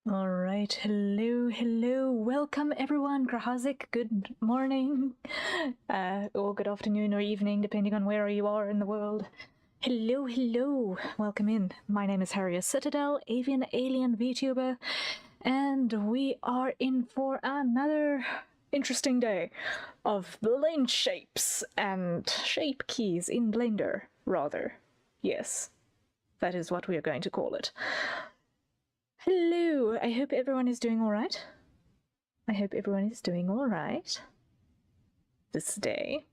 All right, hello, welcome everyone. Grahazik, good morning, or good afternoon or evening, depending on where you are in the world. Hello, welcome in. My name is Harriet Citadel, avian alien VTuber, and we are in for another interesting day of blend shapes and shape keys in Blender, rather. Yes, that is what we are going to call it. Hello, I hope everyone is doing all right. I hope everyone is doing all right this day.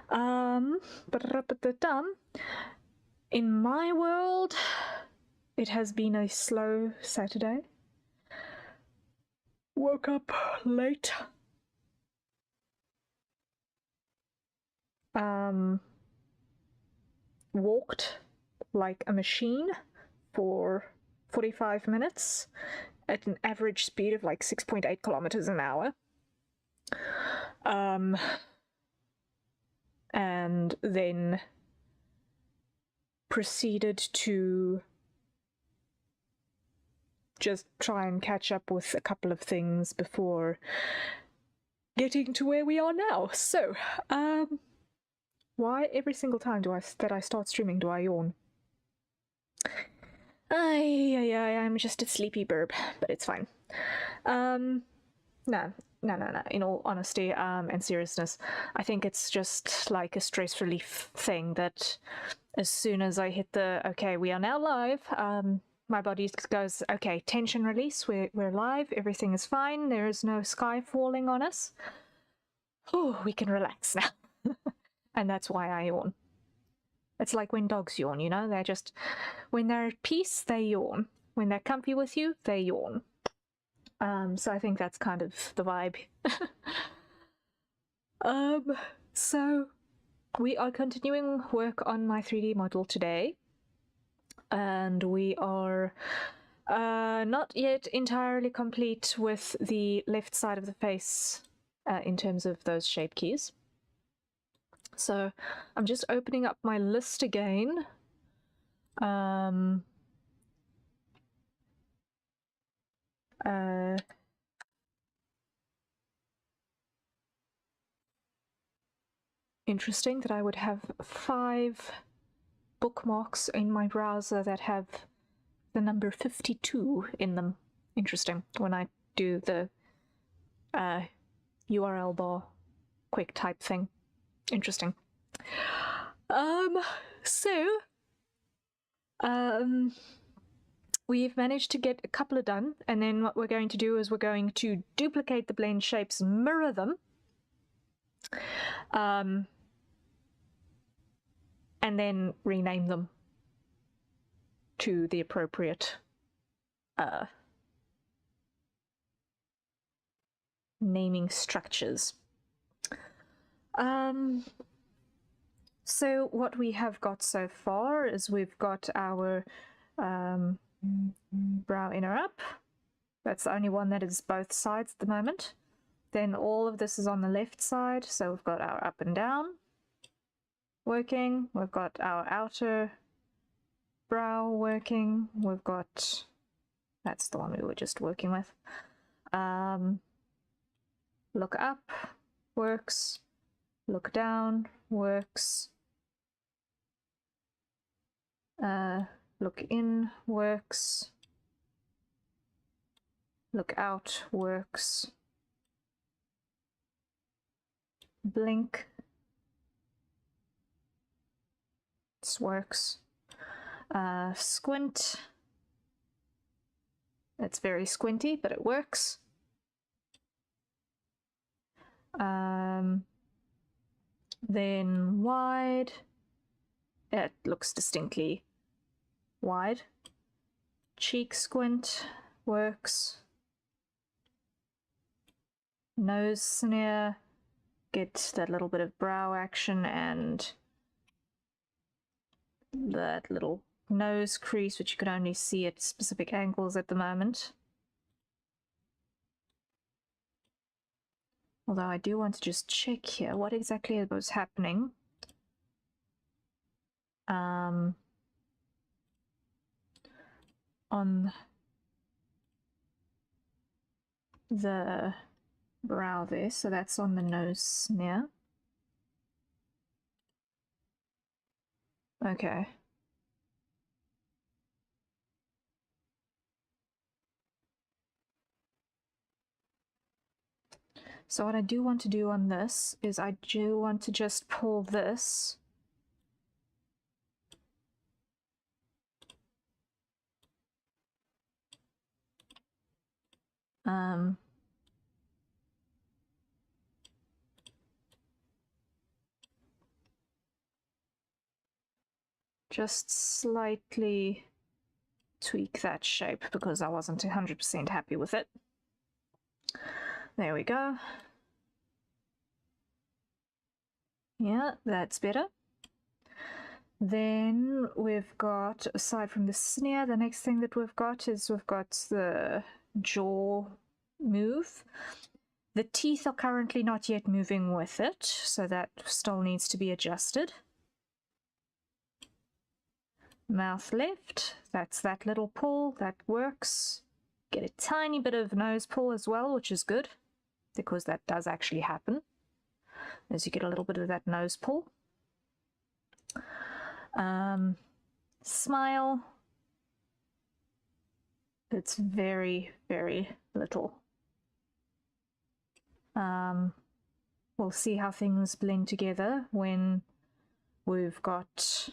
In my world, it has been a slow Saturday. Woke up late. Walked like a machine for 45 minutes at an average speed of like 6.8 kilometers an hour. And then proceeded to just try and catch up with a couple of things before getting to where we are now. So, why every single time that I start streaming do I yawn? I'm just a sleepy burb, but it's fine. No. In all honesty, and seriousness, I think it's just like a stress relief thing that as soon as I hit the, okay, we are now live, my body goes, okay, tension release, we're live, everything is fine, there is no sky falling on us. Oh, we can relax now. And that's why I yawn. It's like when dogs yawn, you know? They're just, when they're at peace, they yawn. When they're comfy with you, they yawn. So I think that's kind of the vibe. So we are continuing work on my 3D model today. And we are not yet entirely complete with the left side of the face in terms of those shape keys. So I'm just opening up my list again. Interesting that I would have 5 bookmarks in my browser that have the number 52 in them. Interesting. When I do the URL bar quick type thing. Interesting. We've managed to get a couple of done, and then what we're going to do is we're going to duplicate the blend shapes, mirror them, and then rename them to the appropriate naming structures. So what we have got so far is we've got our brow inner up. That's the only one that is both sides at the moment. Then all of this is on the left side, so we've got our up and down working, we've got our outer brow working, we've got, that's the one we were just working with. Look up works, look down works, look in works, look out works, blink, this works, squint, it's very squinty, but it works. Then wide, it looks distinctly wide. Cheek squint works. Nose sneer, get that little bit of brow action and that little nose crease, which you can only see at specific angles at the moment. Although I do want to just check here what exactly was happening. On the brow there, so that's on the nose sneer. Okay. So what I do want to do on this is I do want to just pull this just slightly tweak that shape because I wasn't 100% happy with it. There we go. Yeah, that's better. Then we've got, aside from the sneer, the next thing that we've got is we've got the jaw move. The teeth are currently not yet moving with it, so that still needs to be adjusted. Mouth left, that's that little pull, that works. Get a tiny bit of nose pull as well, which is good, because that does actually happen, as you get a little bit of that nose pull. Smile, it's very, very little. We'll see how things blend together when we've got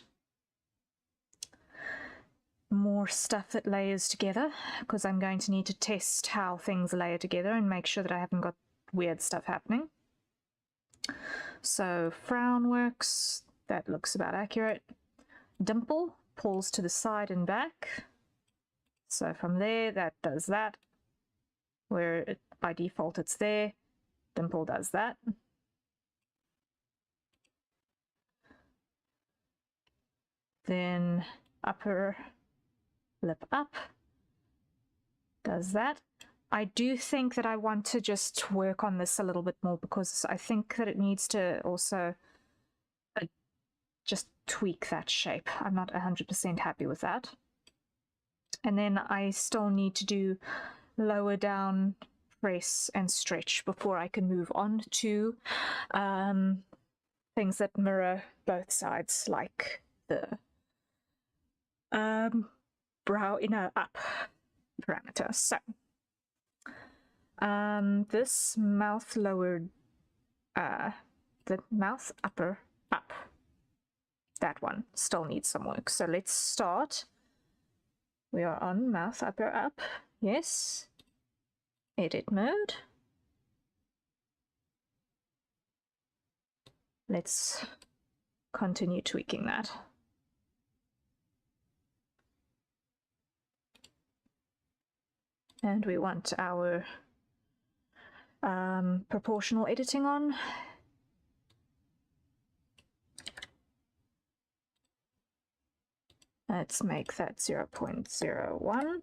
more stuff that layers together, because I'm going to need to test how things layer together and make sure that I haven't got weird stuff happening. So frown works, that looks about accurate. Dimple pulls to the side and back, so from there that does that, where it, by default it's there. Dimple does that. Then upper lip up does that. I do think that I want to just work on this a little bit more, because I think that it needs to also just tweak that shape. I'm not 100% happy with that. And then I still need to do lower down, press and stretch before I can move on to things that mirror both sides, like the brow inner up parameter. So this mouth lowered, the mouth upper up, that one still needs some work. So let's start. We are on mouth upper up. Yes. Edit mode. Let's continue tweaking that. And we want our proportional editing on. Let's make that 0.01.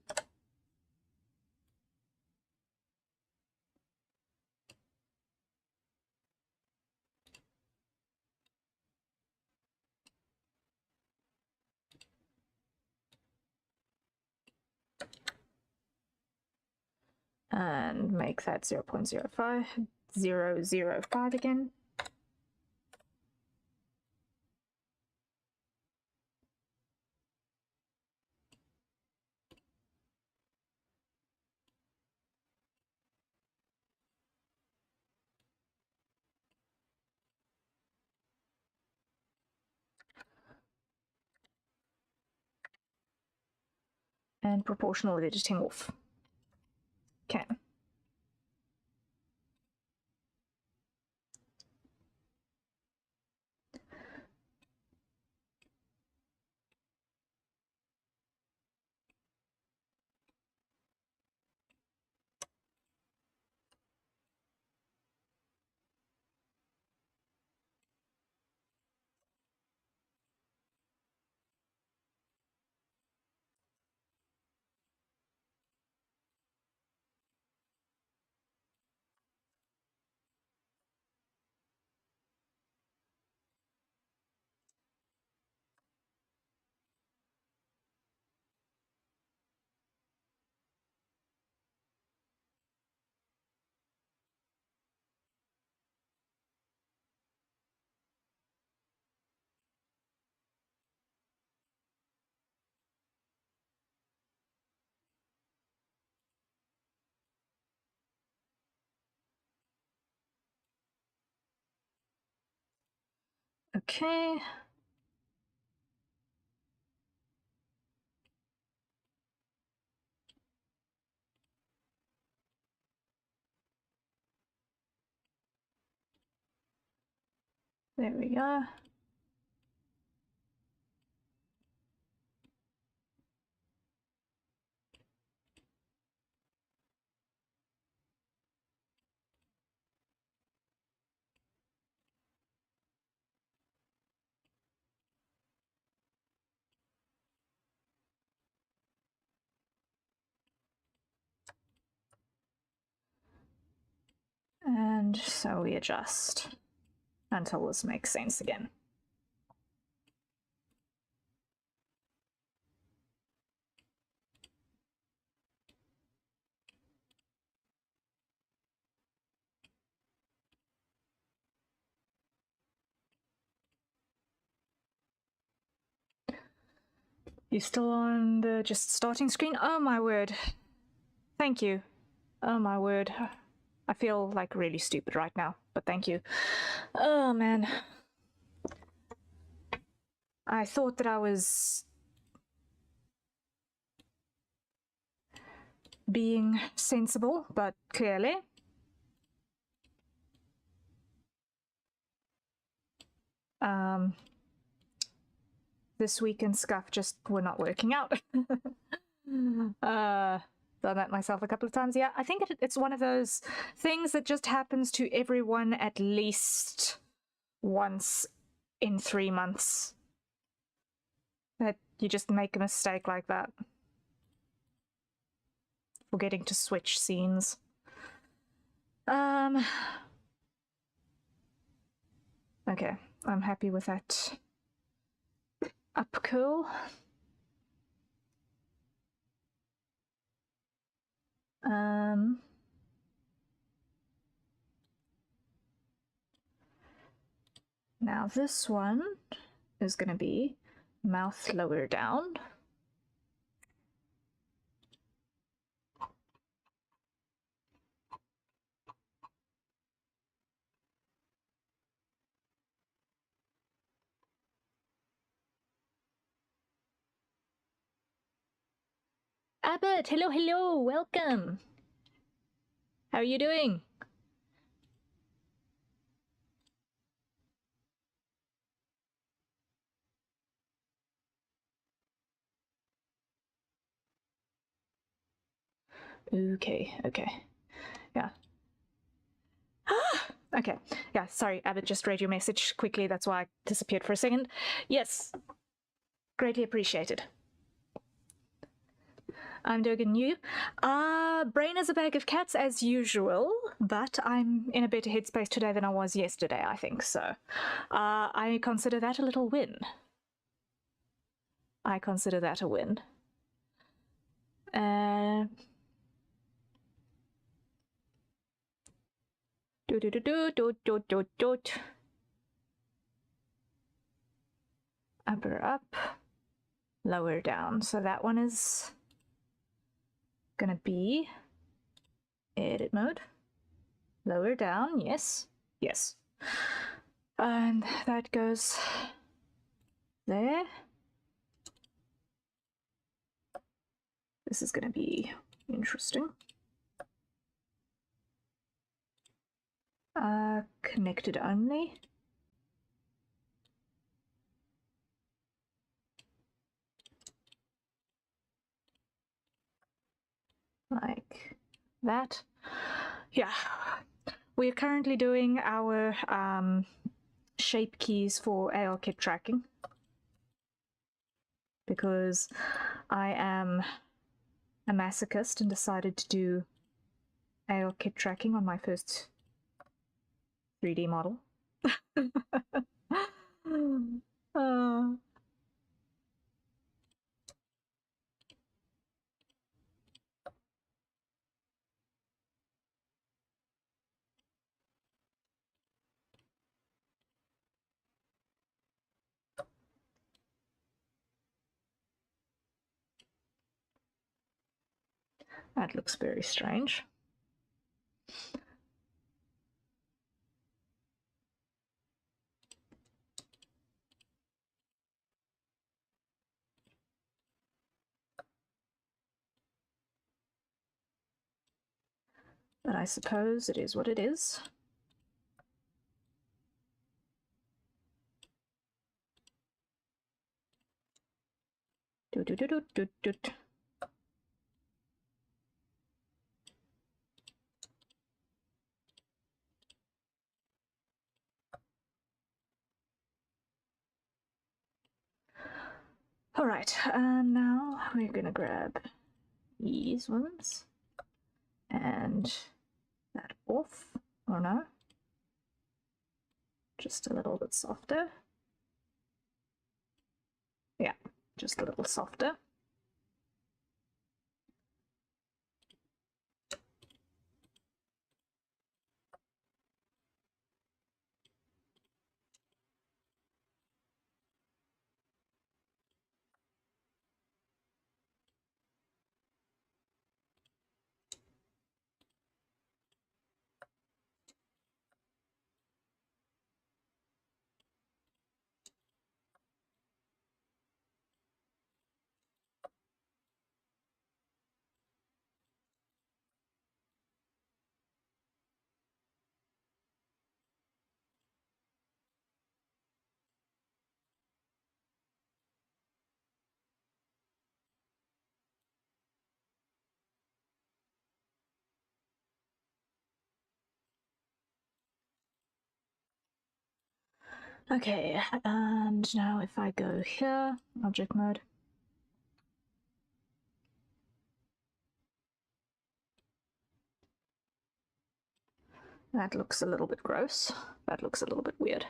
And make that 0.05, 0.005 again. And proportional editing off. Okay. Okay. There we go. And so we adjust until this makes sense again. You still on the just starting screen? Oh my word. Thank you. Oh my word. I feel like really stupid right now, but thank you. Oh man. I thought that I was being sensible, but clearly this weekend's scuff just were not working out. Done that myself a couple of times. Yeah, I think it's one of those things that just happens to everyone at least once in 3 months. That you just make a mistake like that. Forgetting to switch scenes. Okay, I'm happy with that. Up curl. Now this one is going to be mouth lower down. Abbott, hello, hello, welcome. How are you doing? Okay, yeah. Okay, yeah, sorry, Abbott just read your message quickly, that's why I disappeared for a second. Yes, greatly appreciated. I'm doing you. Brain is a bag of cats as usual, but I'm in a better headspace today than I was yesterday, I think, so I consider that a little win. I consider that a win. Upper up, lower down. So that one is gonna be edit mode. Lower down, yes, yes. And that goes there. This is gonna be interesting. Connected only. Like that. Yeah. We're currently doing our shape keys for AR kit tracking because I am a masochist and decided to do AR kit tracking on my first 3D model. That looks very strange. But I suppose it is what it is. Doot. All right, and now we're gonna grab these ones and that off, or no, just a little bit softer. Yeah, just a little softer. Okay, and now if I go here, object mode. That looks a little bit gross. That looks a little bit weird.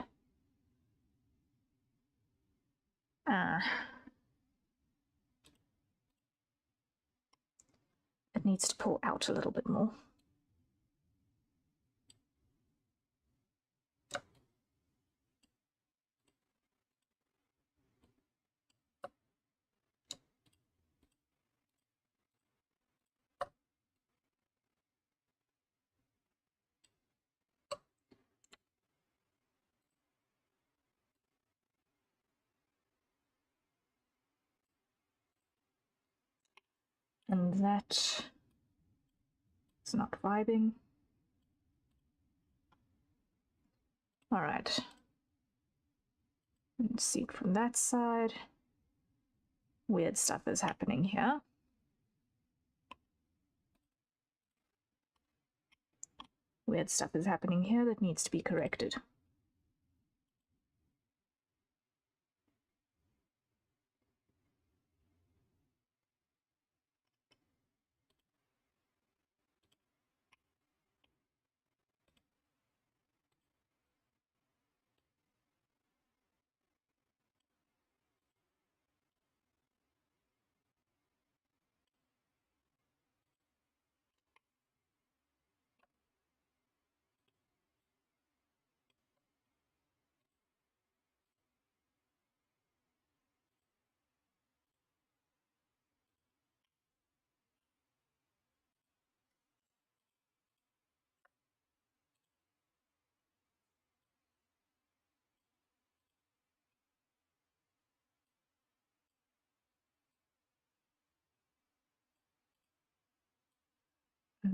It needs to pull out a little bit more. And that is not vibing. All right. Let's see it from that side. Weird stuff is happening here. Weird stuff is happening here that needs to be corrected.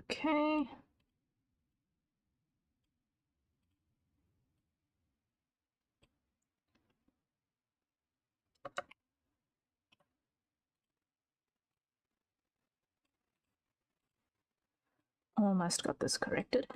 Okay. Almost got this corrected.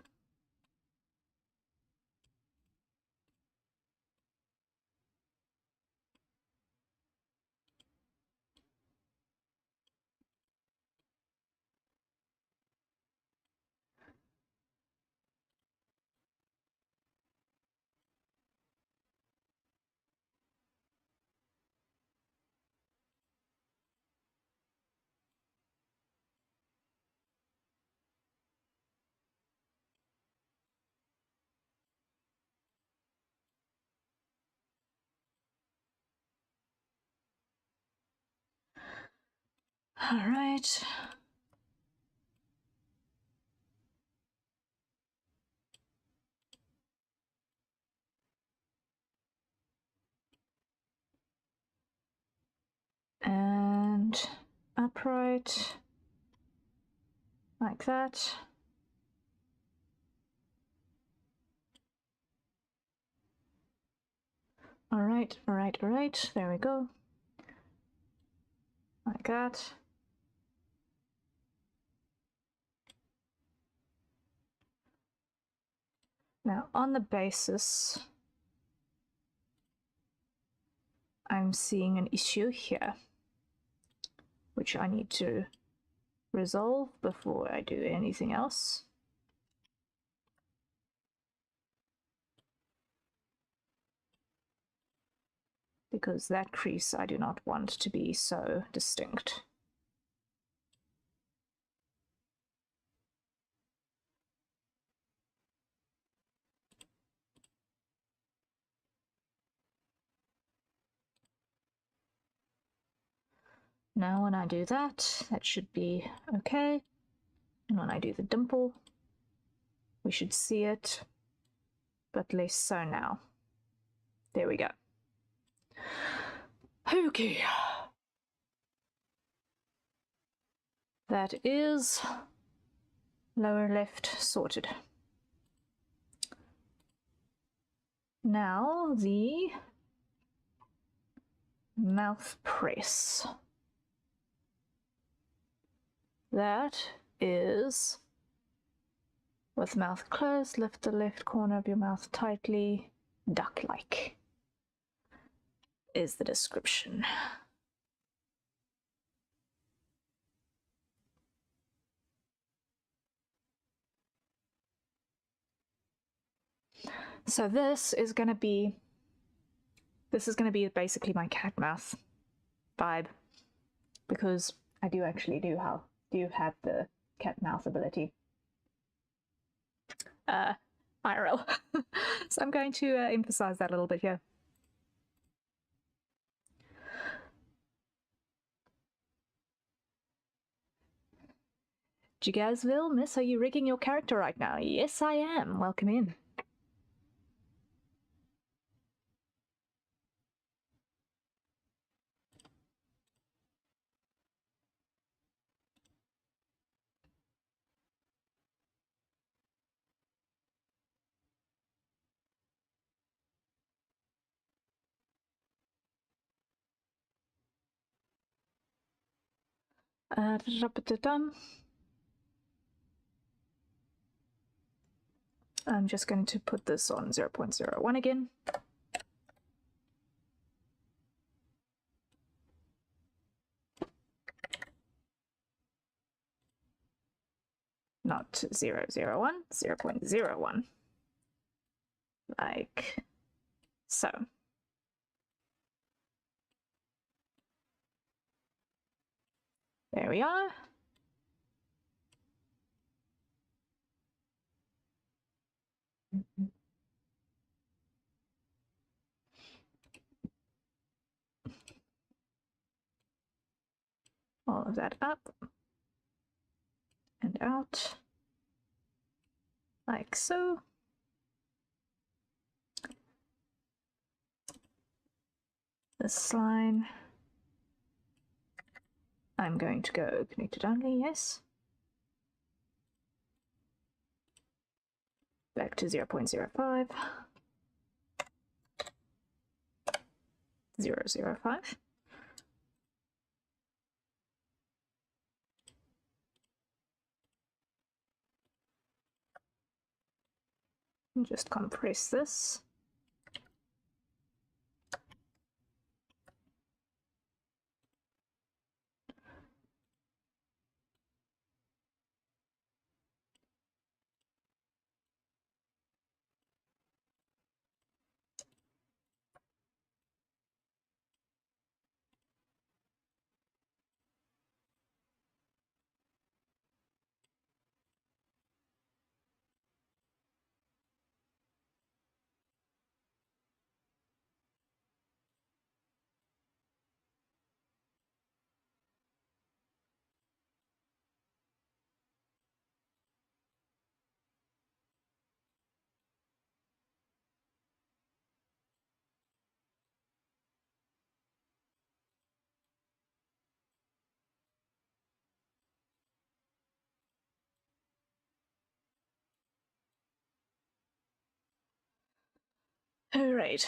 All right. And upright, like that. All right, all right, all right. There we go. Like that. Now, on the basis, I'm seeing an issue here, which I need to resolve before I do anything else. Because that crease I do not want to be so distinct. Now when I do that, that should be okay. And when I do the dimple, we should see it, but less so now. There we go. Okay. That is lower left sorted. Now the mouth press. That is, with mouth closed, lift the left corner of your mouth tightly, duck-like, is the description. So this is going to be basically my cat mouth vibe, because I do actually do have the cat mouth ability. IRL. So I'm going to emphasize that a little bit here. Jigazville, miss, are you rigging your character right now? Yes, I am. Welcome in. I'm just going to put this on 0.01 again. Not 0.01, 0.01. Like so. There we are. All of that up and out, like so. This line, I'm going to go connected only, yes. Back to 0.05. 0.05. And just compress this. All right.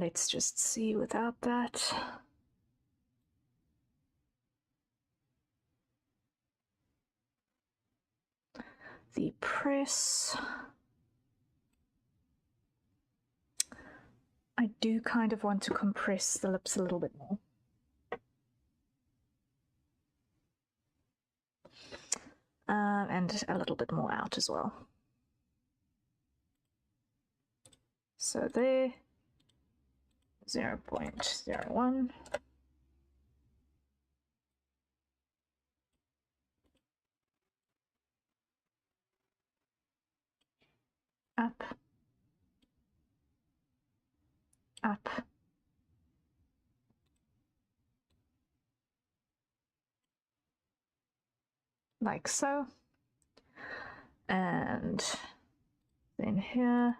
Let's just see without that. The press. I do kind of want to compress the lips a little bit more. And a little bit more out as well. So there, 0.01. Up, up, like so. And then here,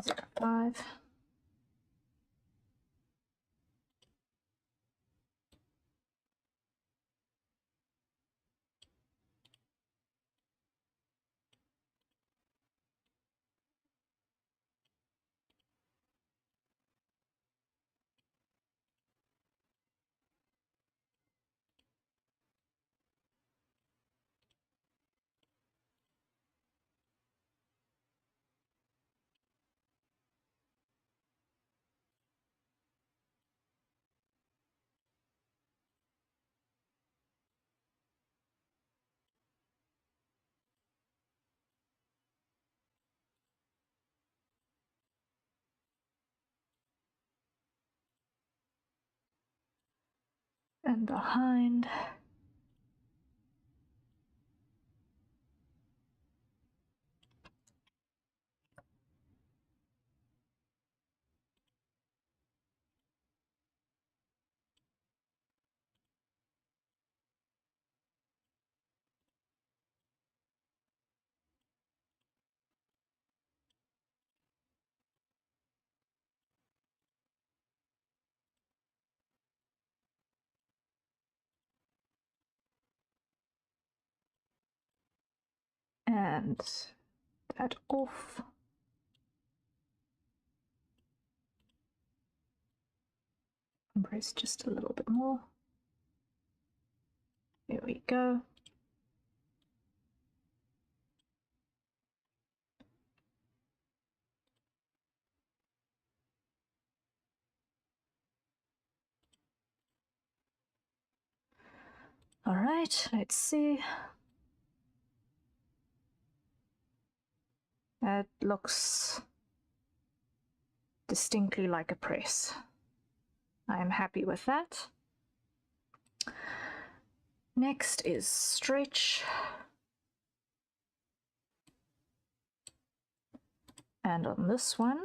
0.5. And behind. And that off. Compress just a little bit more. There we go. All right, let's see. That looks distinctly like a press. I am happy with that. Next is stretch. And on this one,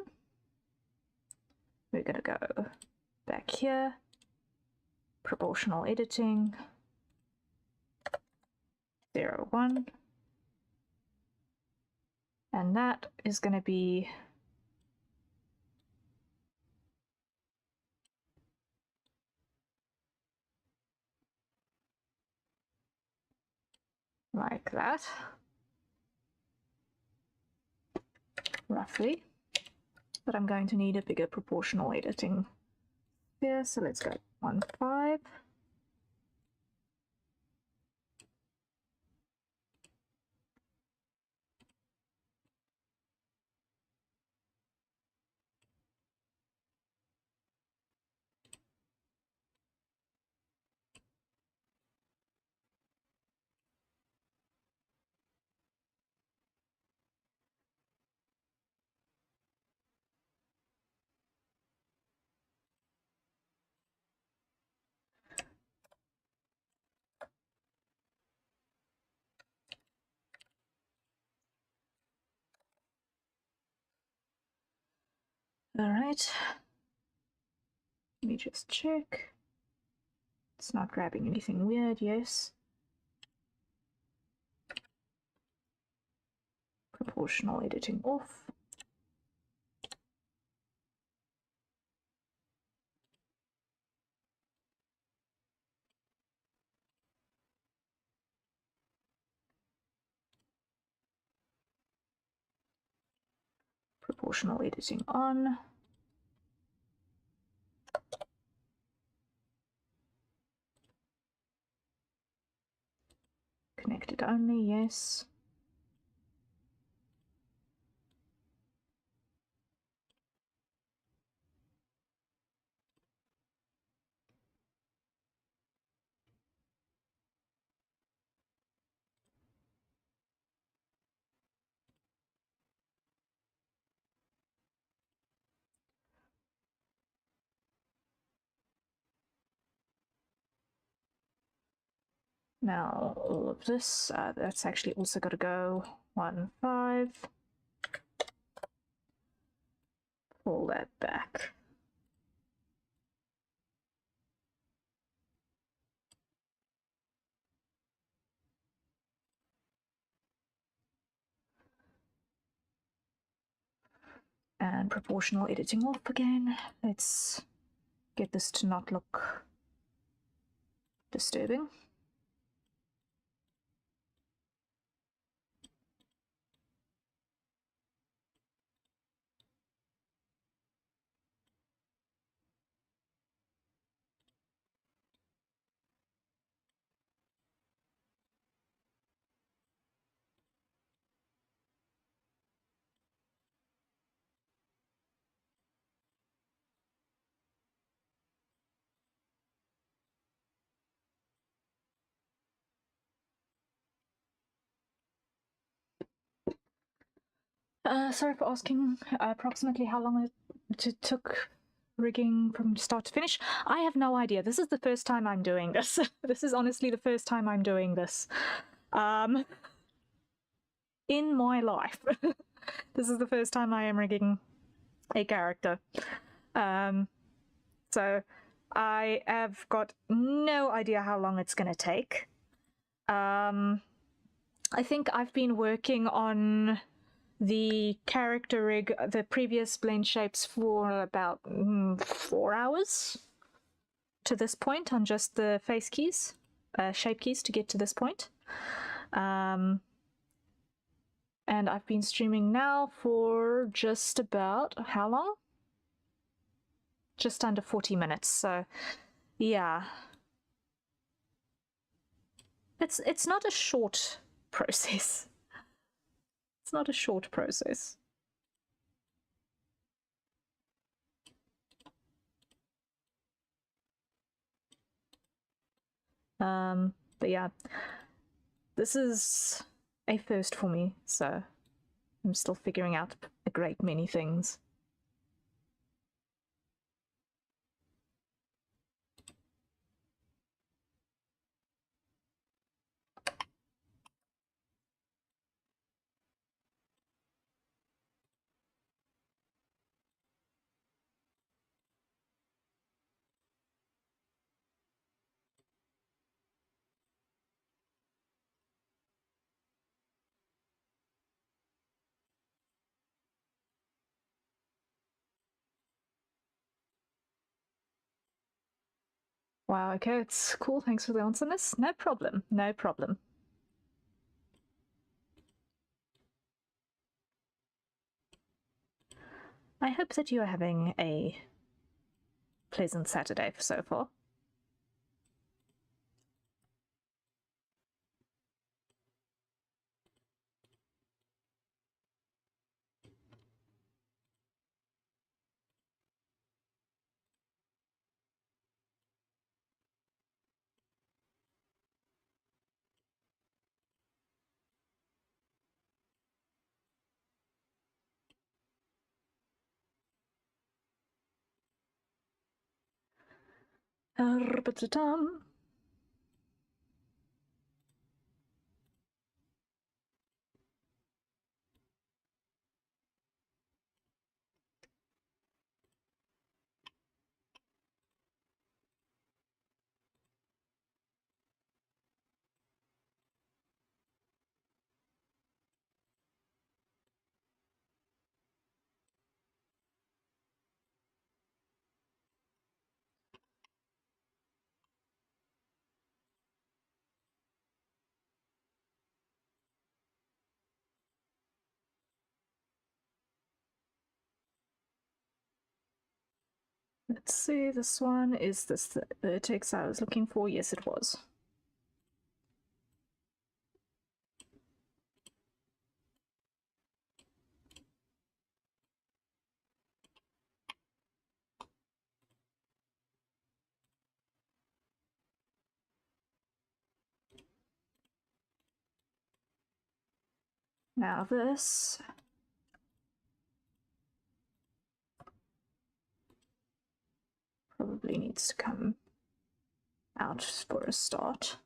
we're going to go back here, proportional editing, 0.1. And that is going to be like that, roughly. But I'm going to need a bigger proportional editing here, so let's go 1.5. All right, let me just check. It's not grabbing anything weird, yes. Proportional editing off. Proportional editing on. Hydrate only, yes. Now all of this, that's actually also got to go 1, 5. Pull that back. And proportional editing off again. Let's get this to not look disturbing. Sorry for asking approximately how long it took rigging from start to finish. I have no idea. This is the first time I'm doing this. This is honestly the first time I'm doing this. In my life. This is the first time I am rigging a character. So I have got no idea how long it's going to take. I think I've been working on the character rig, the previous blend shapes, for about 4 hours to this point on just the face keys, shape keys to get to this point. And I've been streaming now for just about, how long? Just under 40 minutes, so yeah. It's not a short process. It's not a short process. But yeah, this is a first for me, so I'm still figuring out a great many things. Wow, okay, it's cool. Thanks for the answer, miss. No problem, no problem. I hope that you are having a pleasant Saturday so far. Let's see, this one, is this the vertex I was looking for? Yes, it was. Now this probably needs to come out for a start.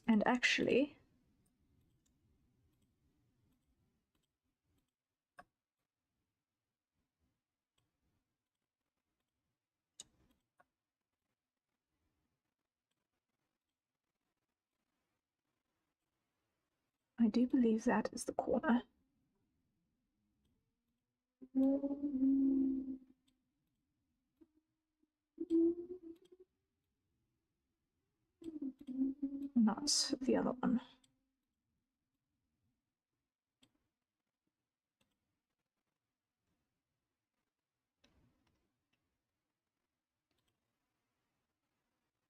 And actually, I do believe that is the corner. Not the other one.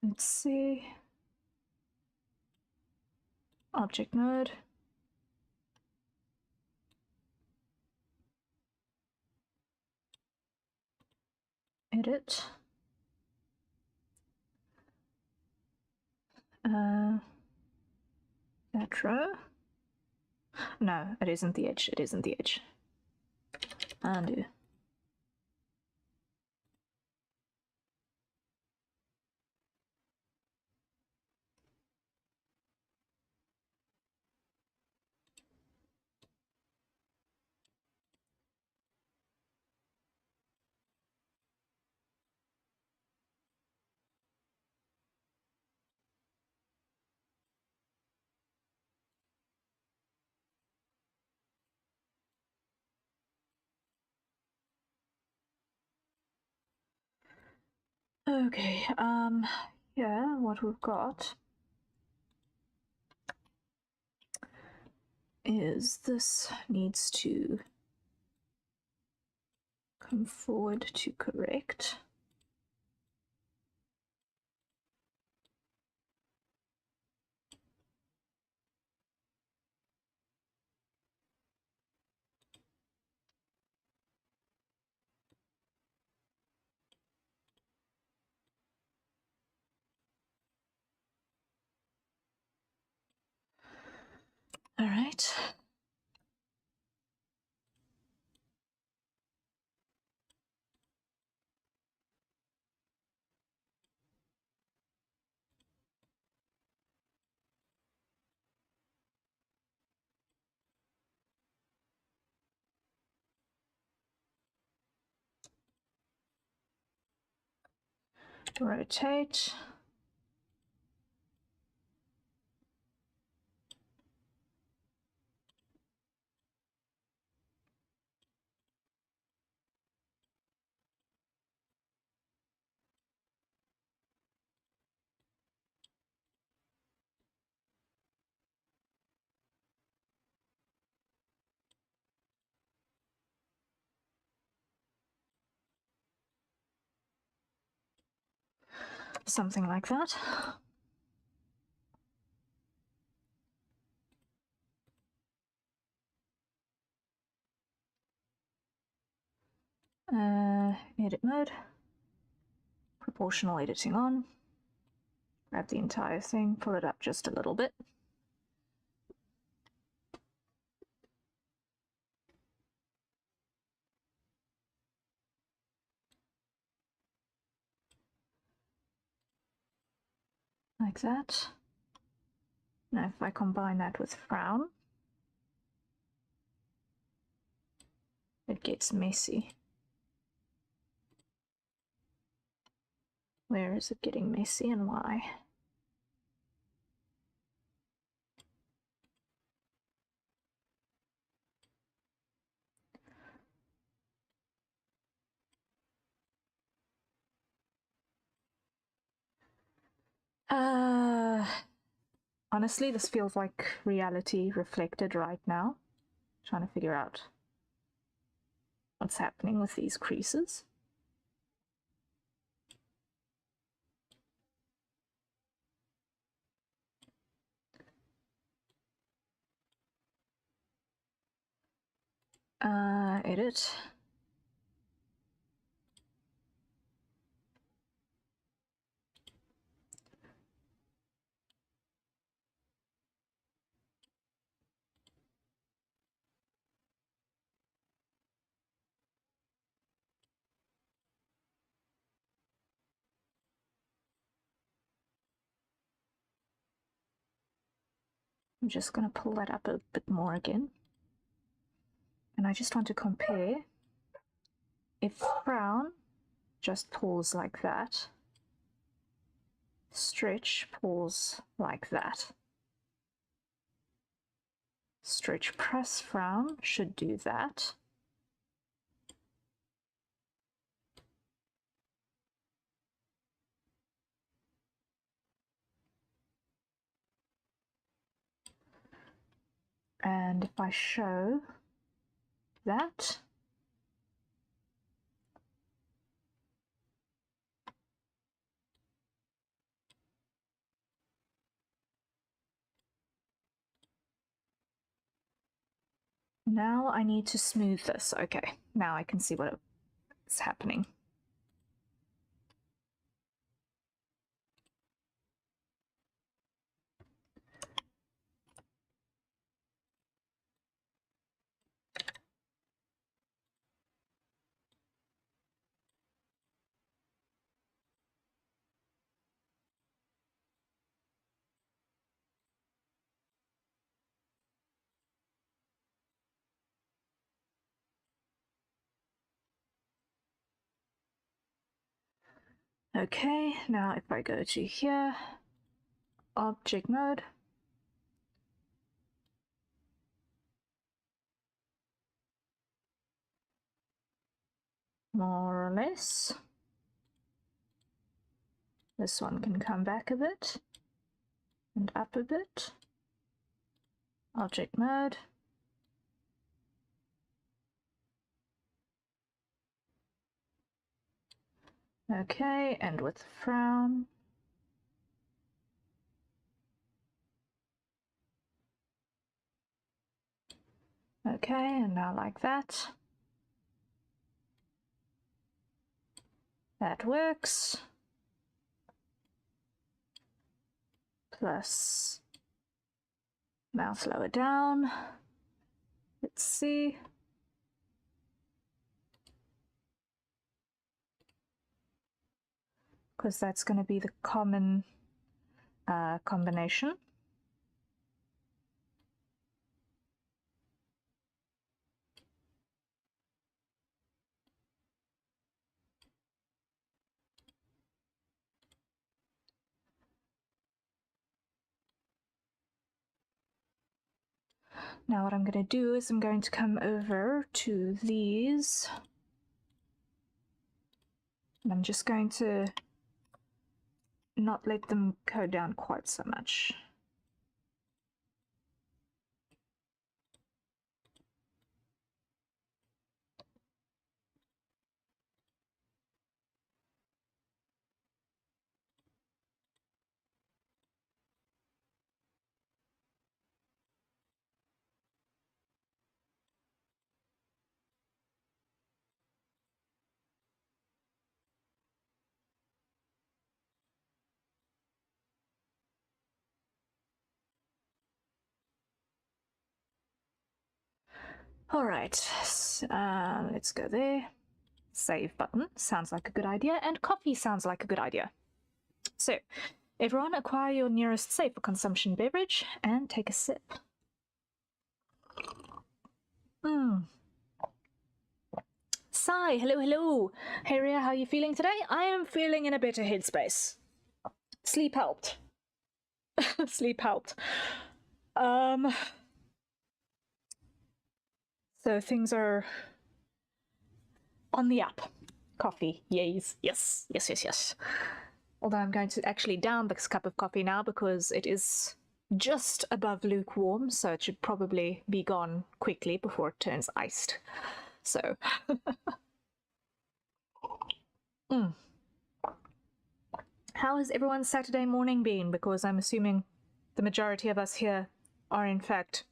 Let's see. Object mode. Edit. That row. No, it isn't the edge. It isn't the edge. Undo. Okay, yeah, what we've got is this needs to come forward to correct. All right. Rotate. Something like that. Edit mode. Proportional editing on. Grab the entire thing, pull it up just a little bit. Like that. Now if I combine that with frown, it gets messy. Where is it getting messy and why? Honestly, this feels like reality reflected right now. Trying to figure out what's happening with these creases. Edit. I'm just going to pull that up a bit more again. And I just want to compare if frown just pulls like that, stretch pulls like that. Stretch press frown should do that. And if I show that, now I need to smooth this. Okay, now I can see what is happening. Okay, now if I go to here, object mode, more or less. This one can come back a bit and up a bit. Object mode. Okay, and with frown. Okay, and now like that. That works. Plus mouth lower down. Let's see. Because that's going to be the common combination. Now what I'm going to do is I'm going to come over to these. And I'm just going to not let them go down quite so much. All right, let's go there. Save button sounds like a good idea, and coffee sounds like a good idea. So, everyone acquire your nearest safe for consumption beverage and take a sip. Sai, hello, hello. Hey Ria, how are you feeling today? I am feeling in a better headspace. Sleep helped. Sleep helped. So things are on the up. Coffee, yes, yes, yes, yes, yes. Although I'm going to actually down this cup of coffee now because it is just above lukewarm, so it should probably be gone quickly before it turns iced. So, How has everyone's Saturday morning been? Because I'm assuming the majority of us here are in fact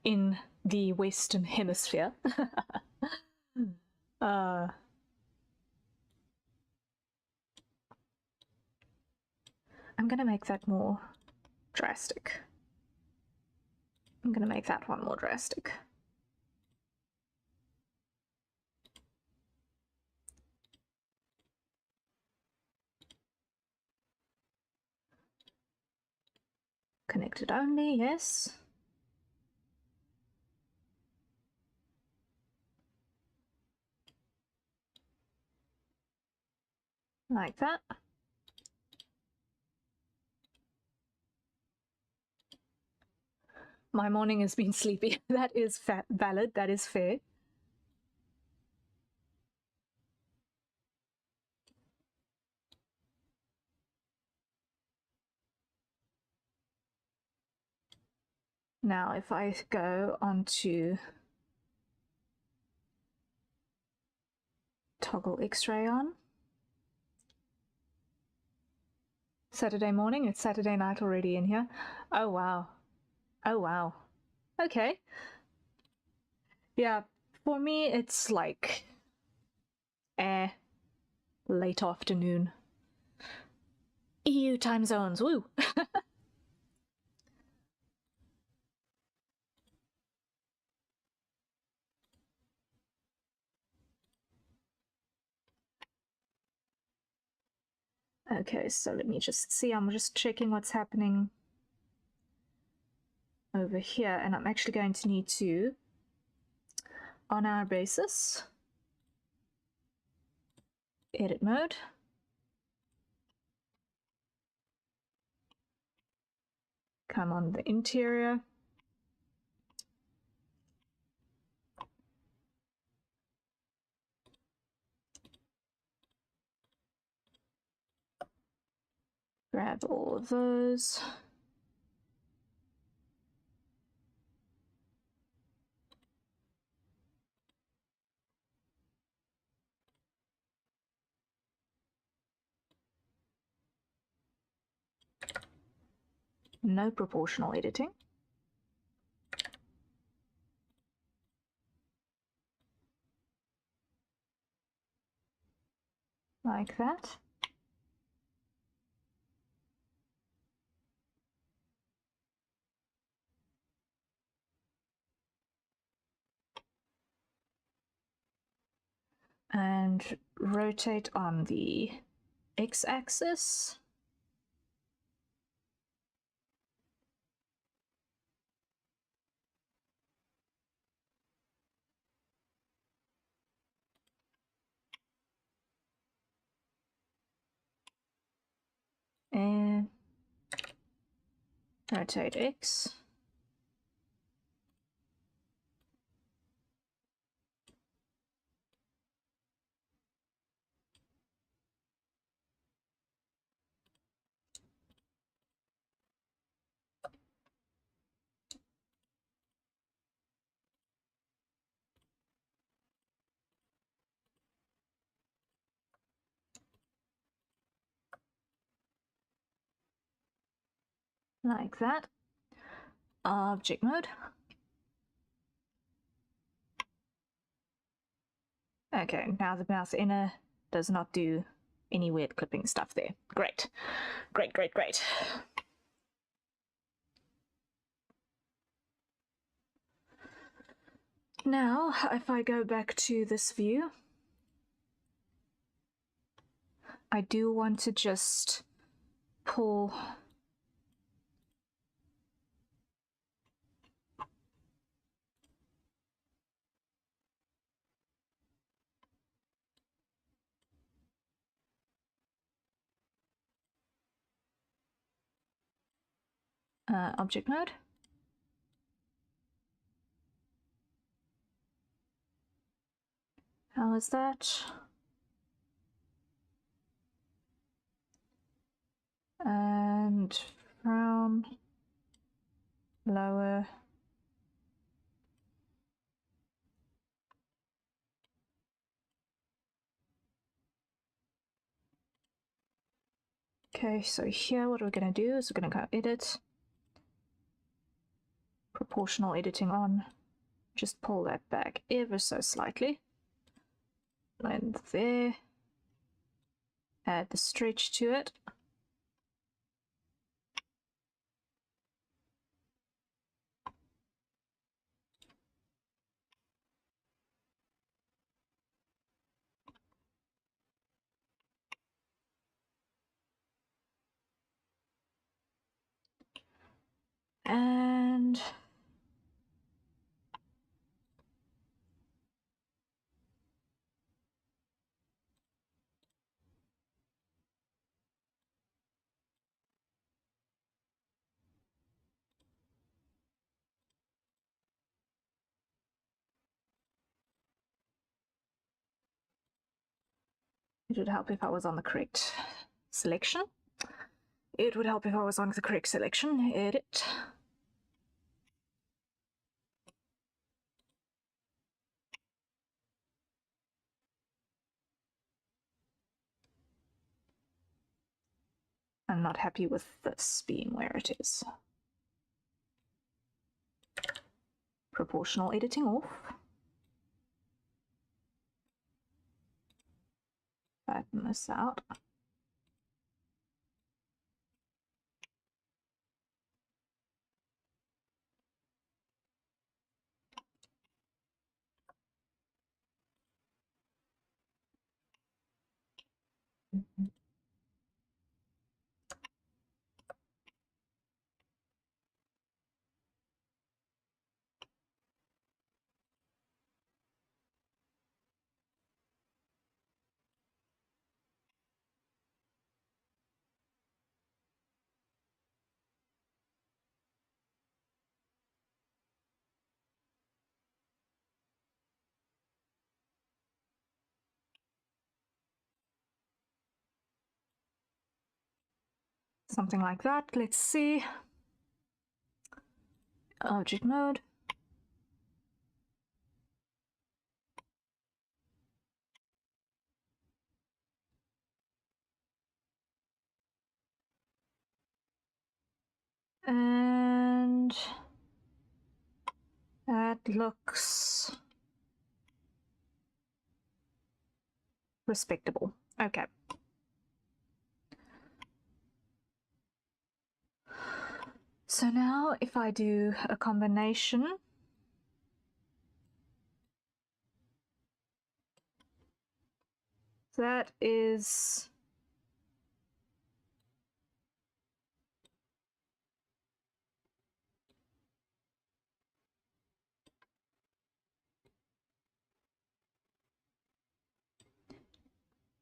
in the Western Hemisphere. I'm gonna make that more drastic. I'm gonna make that one more drastic. Connected only, yes. Like that. My morning has been sleepy. That is valid. That is fair. Now, if I go onto toggle X-ray on. Saturday morning, it's Saturday night already in here. Oh, wow. Oh, wow. Okay. Yeah, for me, it's like, late afternoon. EU time zones, woo! Okay, so let me just see. I'm just checking what's happening over here, and I'm actually going to need to, on our basis, edit mode. Come on the interior. Grab all of those. No proportional editing. Like that. And rotate on the x-axis. And rotate X. Like that. Object mode. Okay, now the mouse inner does not do any weird clipping stuff there. Great. Great, great, great. Now, if I go back to this view, I do want to just pull object mode. How is that? And from lower. Okay, so here what we're going to do is we're going to go edit, proportional editing on, just pull that back ever so slightly. Blend there. Add the stretch to it. And it would help if I was on the correct selection. It would help if I was on the correct selection. Edit. I'm not happy with this being where it is. Proportional editing off. Flatten this out. Something like that. Let's see. Object mode. And that looks respectable. Okay. So now if I do a combination, that is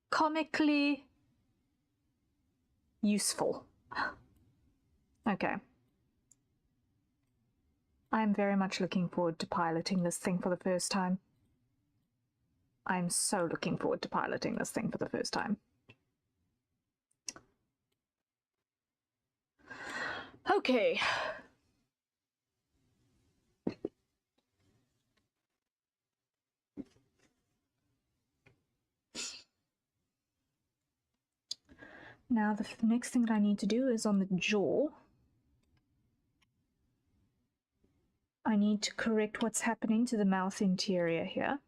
comically useful. Okay. I'm very much looking forward to piloting this thing for the first time. I'm so looking forward to piloting this thing for the first time. Okay. Now the next thing that I need to do is on the jaw. I need to correct what's happening to the mouth interior here.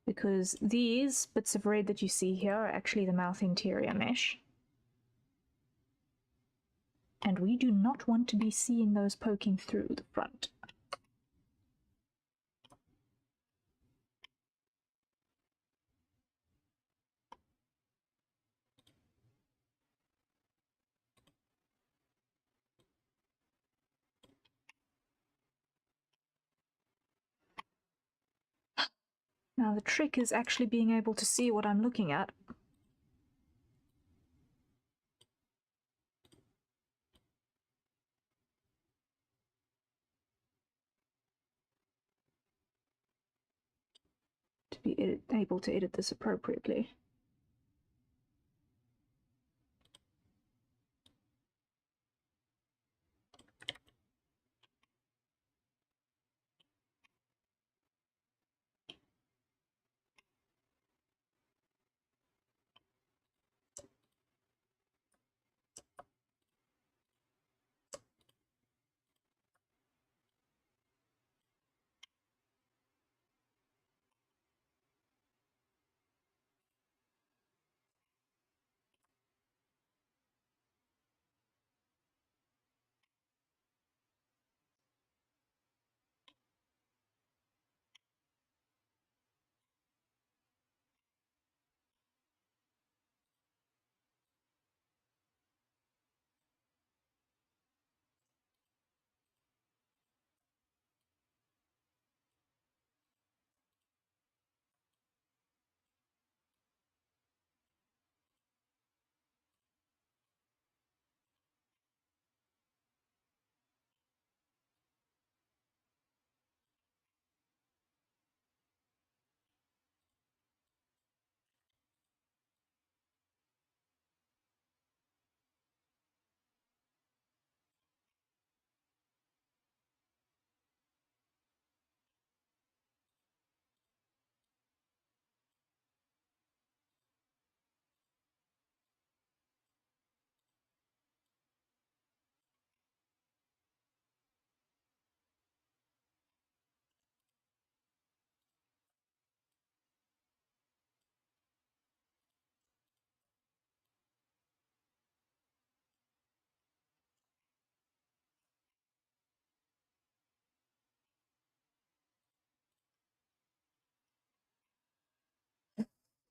Because these bits of red that you see here are actually the mouth interior mesh. And we do not want to be seeing those poking through the front. Now the trick is actually being able to see what I'm looking at. To be able to edit this appropriately.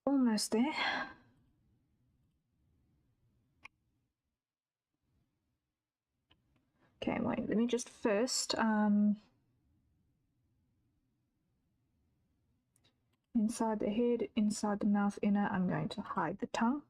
Almost there. Okay, wait, let me just first inside the head, inside the mouth inner, I'm going to hide the tongue.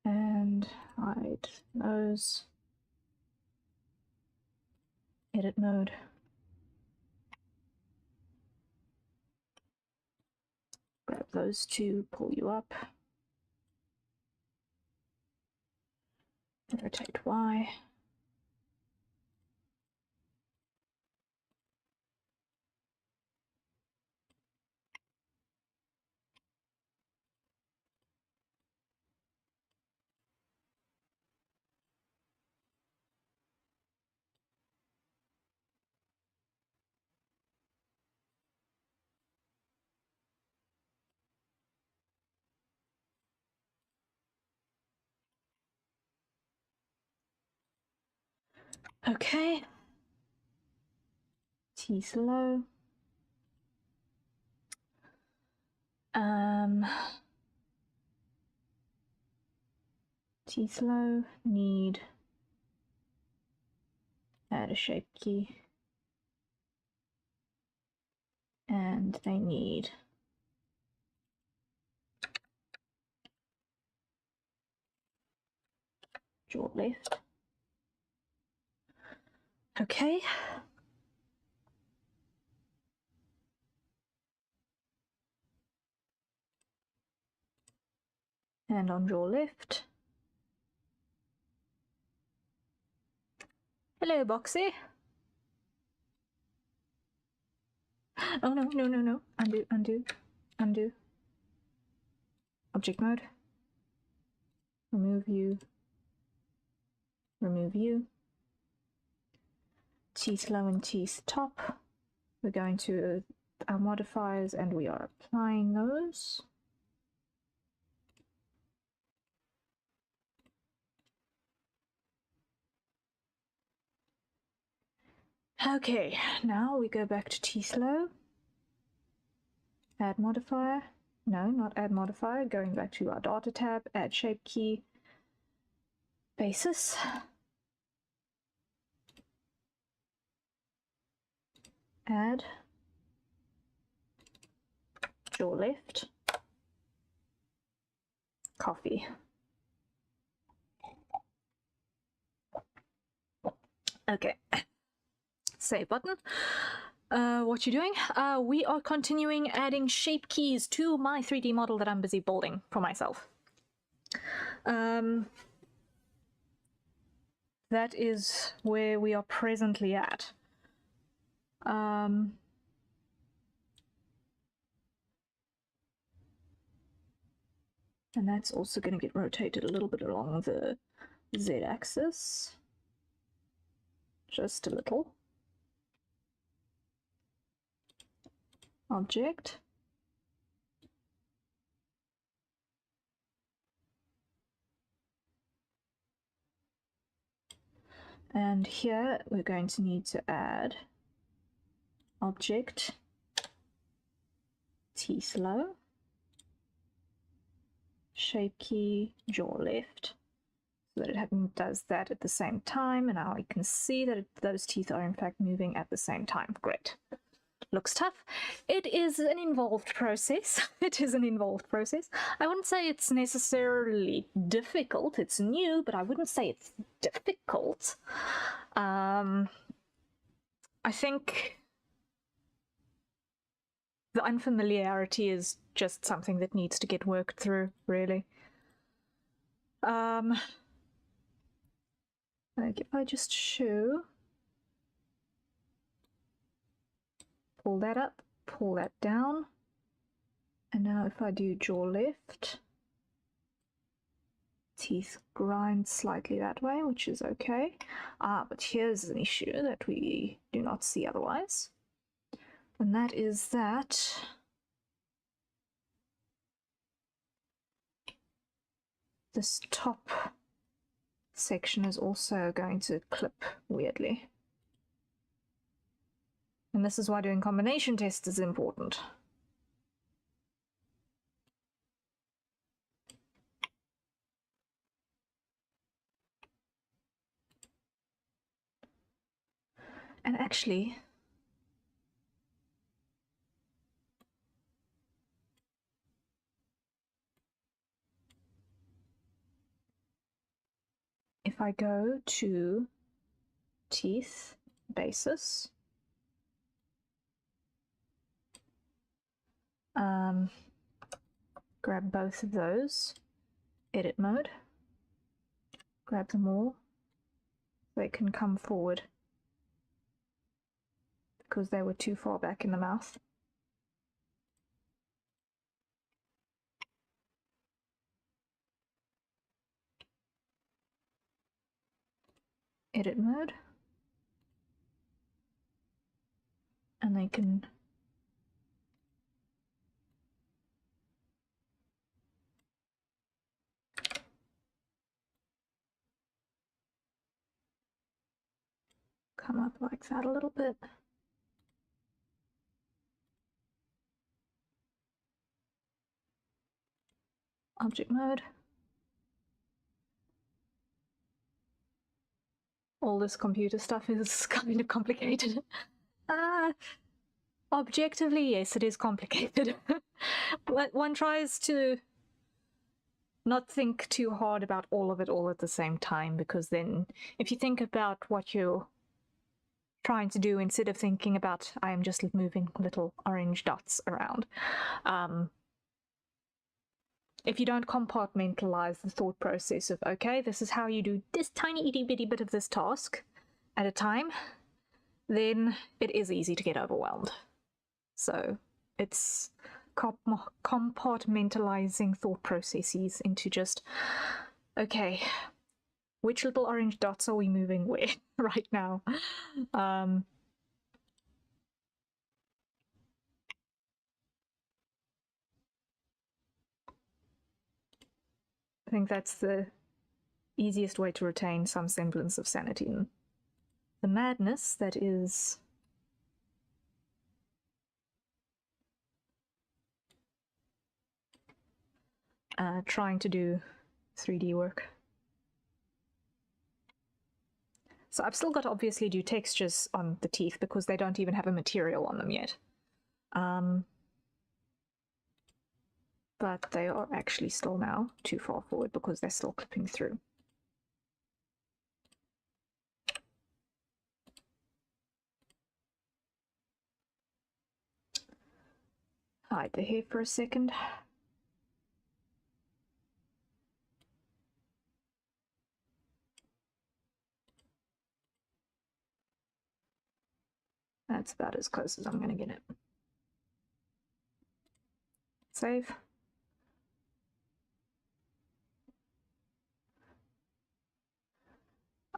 And hide nose. Edit mode. Grab those two, pull you up. Rotate Y. Okay. Teeth low. Teeth low, need add a shape key. And they need jaw left. Okay. And on jaw left. Hello, Boxy. Oh no, no, no, no. Undo, undo, undo. Object mode. Remove you. Remove you. Teeth low and teeth top. We're going to our modifiers and we are applying those. Okay, now we go back to teeth low. Add modifier. No, not add modifier. Going back to our data tab, add shape key. Basis. Add. Jaw left. Coffee. Okay. Save button. What you doing? We are continuing adding shape keys to my 3D model that I'm busy building for myself. That is where we are presently at. And that's also going to get rotated a little bit along the Z-axis. Just a little. Object. And here we're going to need to add object T-slow, shape key, jaw left, so that it does that at the same time, and now I can see that those teeth are in fact moving at the same time. Great. Looks tough. It is an involved process. It is an involved process. I wouldn't say it's necessarily difficult. It's new, but I wouldn't say it's difficult. I think the unfamiliarity is just something that needs to get worked through, really. Like if I just show, pull that up, pull that down, and now if I do jaw left, Teeth grind slightly that way, which is okay. But here's an issue that we do not see otherwise. And that is that this top section is also going to clip weirdly. And this is why doing combination tests is important. And actually, if I go to teeth, basis, grab both of those, edit mode, grab them all, they can come forward because they were too far back in the mouth. Edit mode, and they can come up like that a little bit. Object mode. All this computer stuff is kind of complicated. Objectively, yes, it is complicated. One tries to not think too hard about all of it all at the same time, because then if you think about what you're trying to do instead of thinking about I am just moving little orange dots around, if you don't compartmentalize the thought process of, okay, this is how you do this tiny itty bitty bit of this task at a time, then it is easy to get overwhelmed. So it's compartmentalizing thought processes into just, okay, which little orange dots are we moving where right now? I think that's the easiest way to retain some semblance of sanity in the madness that is trying to do 3D work. So I've still got to obviously do textures on the teeth because they don't even have a material on them yet. But they are actually still now too far forward because they're still clipping through. Hide the hair for a second. That's about as close as I'm going to get it. Save.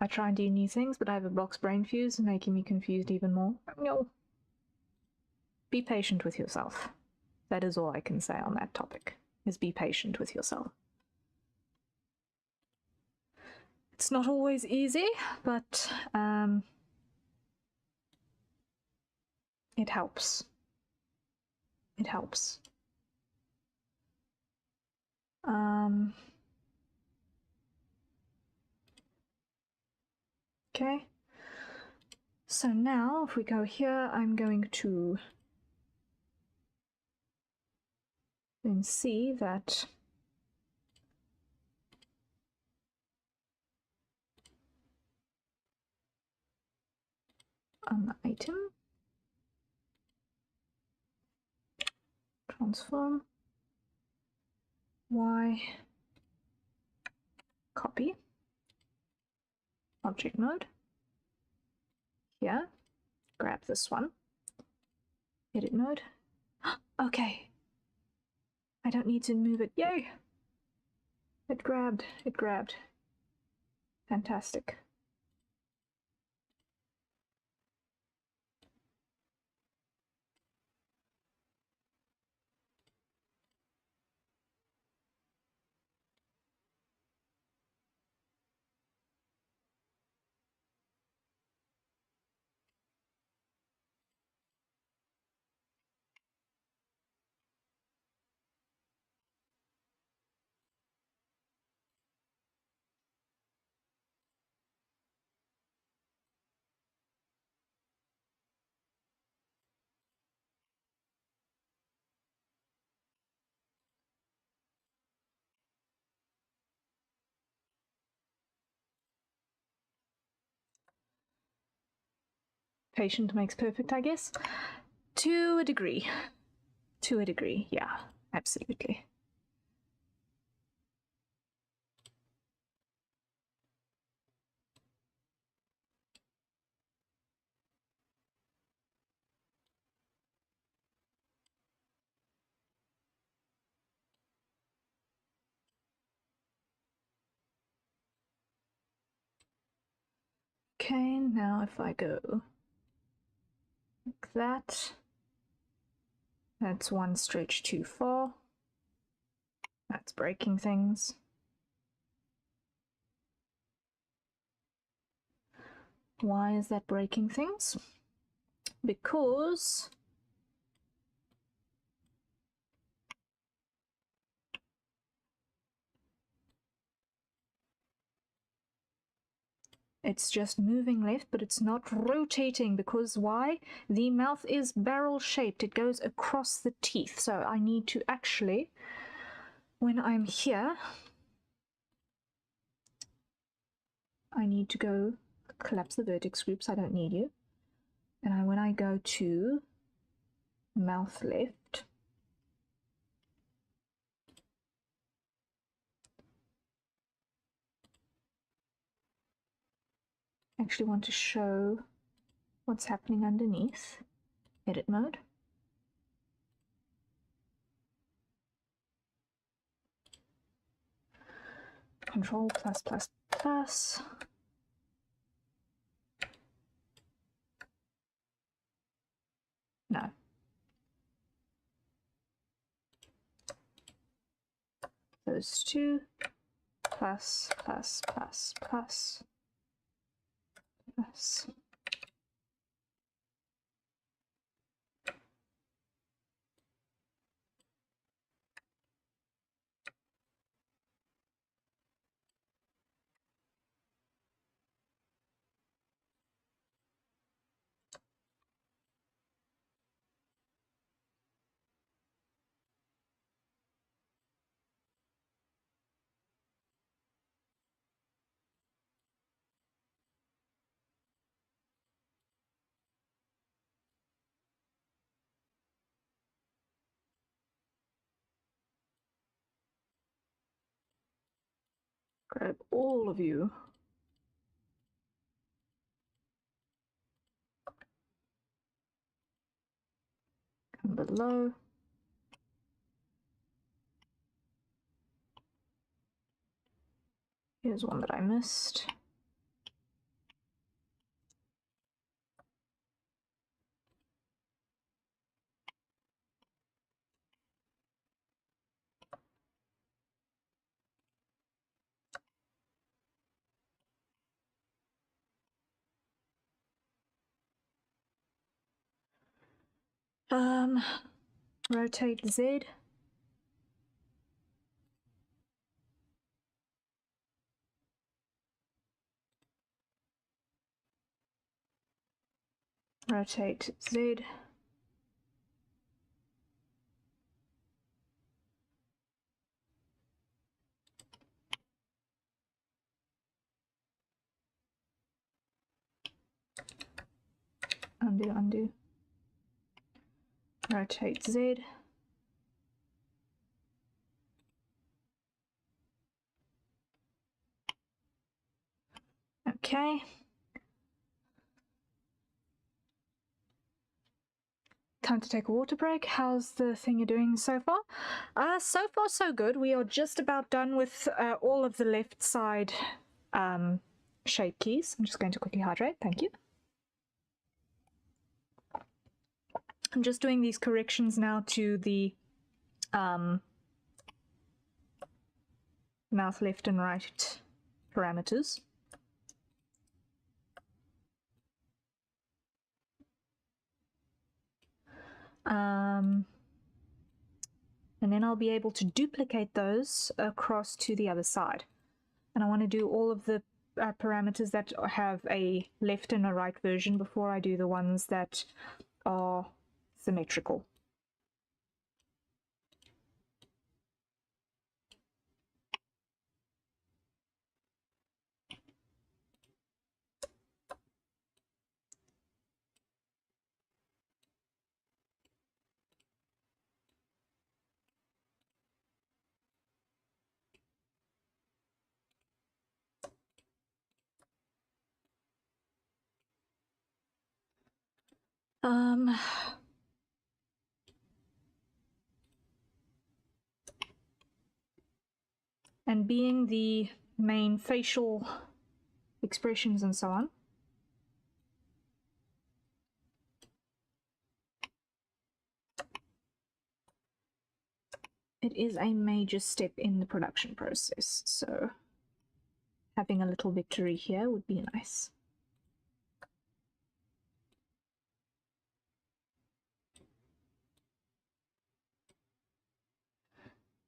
I try and do new things, but I have a box brain fuse, making me confused even more. No. Be patient with yourself. That is all I can say on that topic, is be patient with yourself. It's not always easy, but it helps. It helps. Okay. So now, if we go here, I'm going to then see that on the item, transform, Y, copy, object mode, here, grab this one, edit mode. Okay, I don't need to move it, yay! It grabbed. It grabbed. Fantastic. Patient makes perfect, I guess. To a degree. To a degree, yeah, absolutely. Okay, now if I go like that, that's one stretch too far. That's breaking things. Why is that breaking things? Because it's just moving left, but it's not rotating. Because why? The mouth is barrel shaped. It goes across the teeth. So I need to actually, when I'm here, I need to go collapse the vertex groups. I don't need you. And when I go to mouth left, I actually want to show what's happening underneath. Edit mode. Control plus plus plus. No. Those two. Plus plus plus plus plus. Grab all of you. Come below. Here's one that I missed. Rotate Z. Rotate Z. Undo, undo. Rotate Z. Okay. time to take a water break. How's the thing you're doing so far? So far so good. We are just about done with all of the left side shape keys. I'm just going to quickly hydrate. Thank you. I'm just doing these corrections now to the mouth left and right parameters. And then I'll be able to duplicate those across to the other side. And I want to do all of the parameters that have a left and a right version before I do the ones that are symmetrical. And being the main facial expressions and so on, it is a major step in the production process, so having a little victory here would be nice.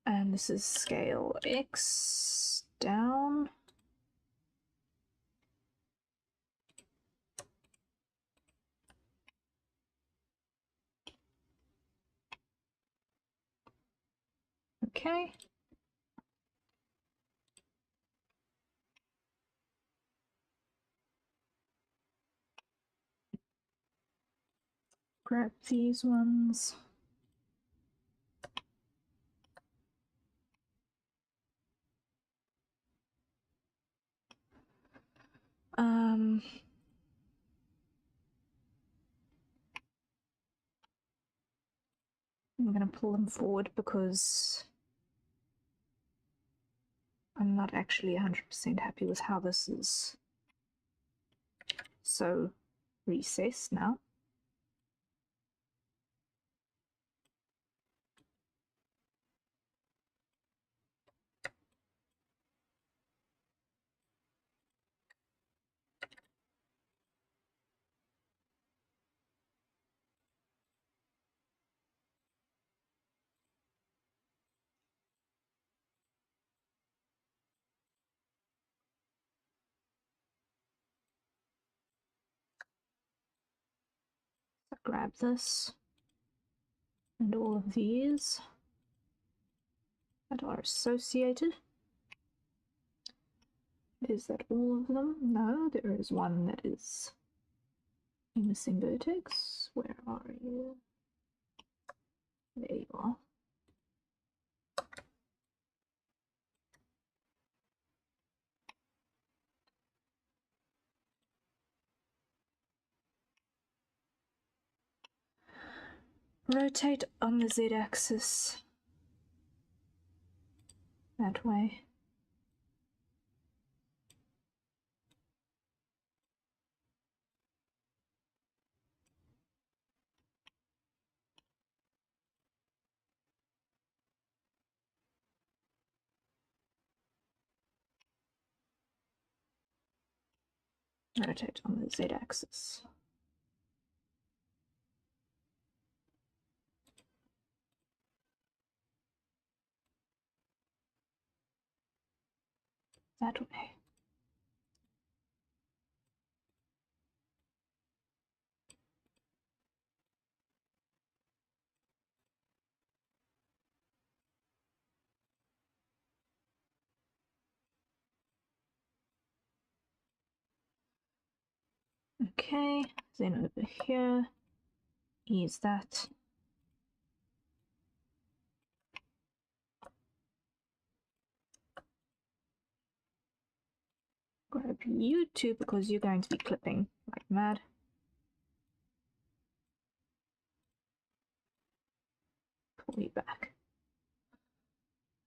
And this is scale X down. Okay. Grab these ones. I'm going to pull them forward because I'm not actually 100% happy with how this is so recessed now. So grab this and all of these that are associated. Is that all of them? No, there is one that is a missing vertex. Where are you? There you are. Rotate on the z-axis that way. Rotate on the z-axis. That way. Okay, then over here, ease that. Grab you two because you're going to be clipping like mad. be back.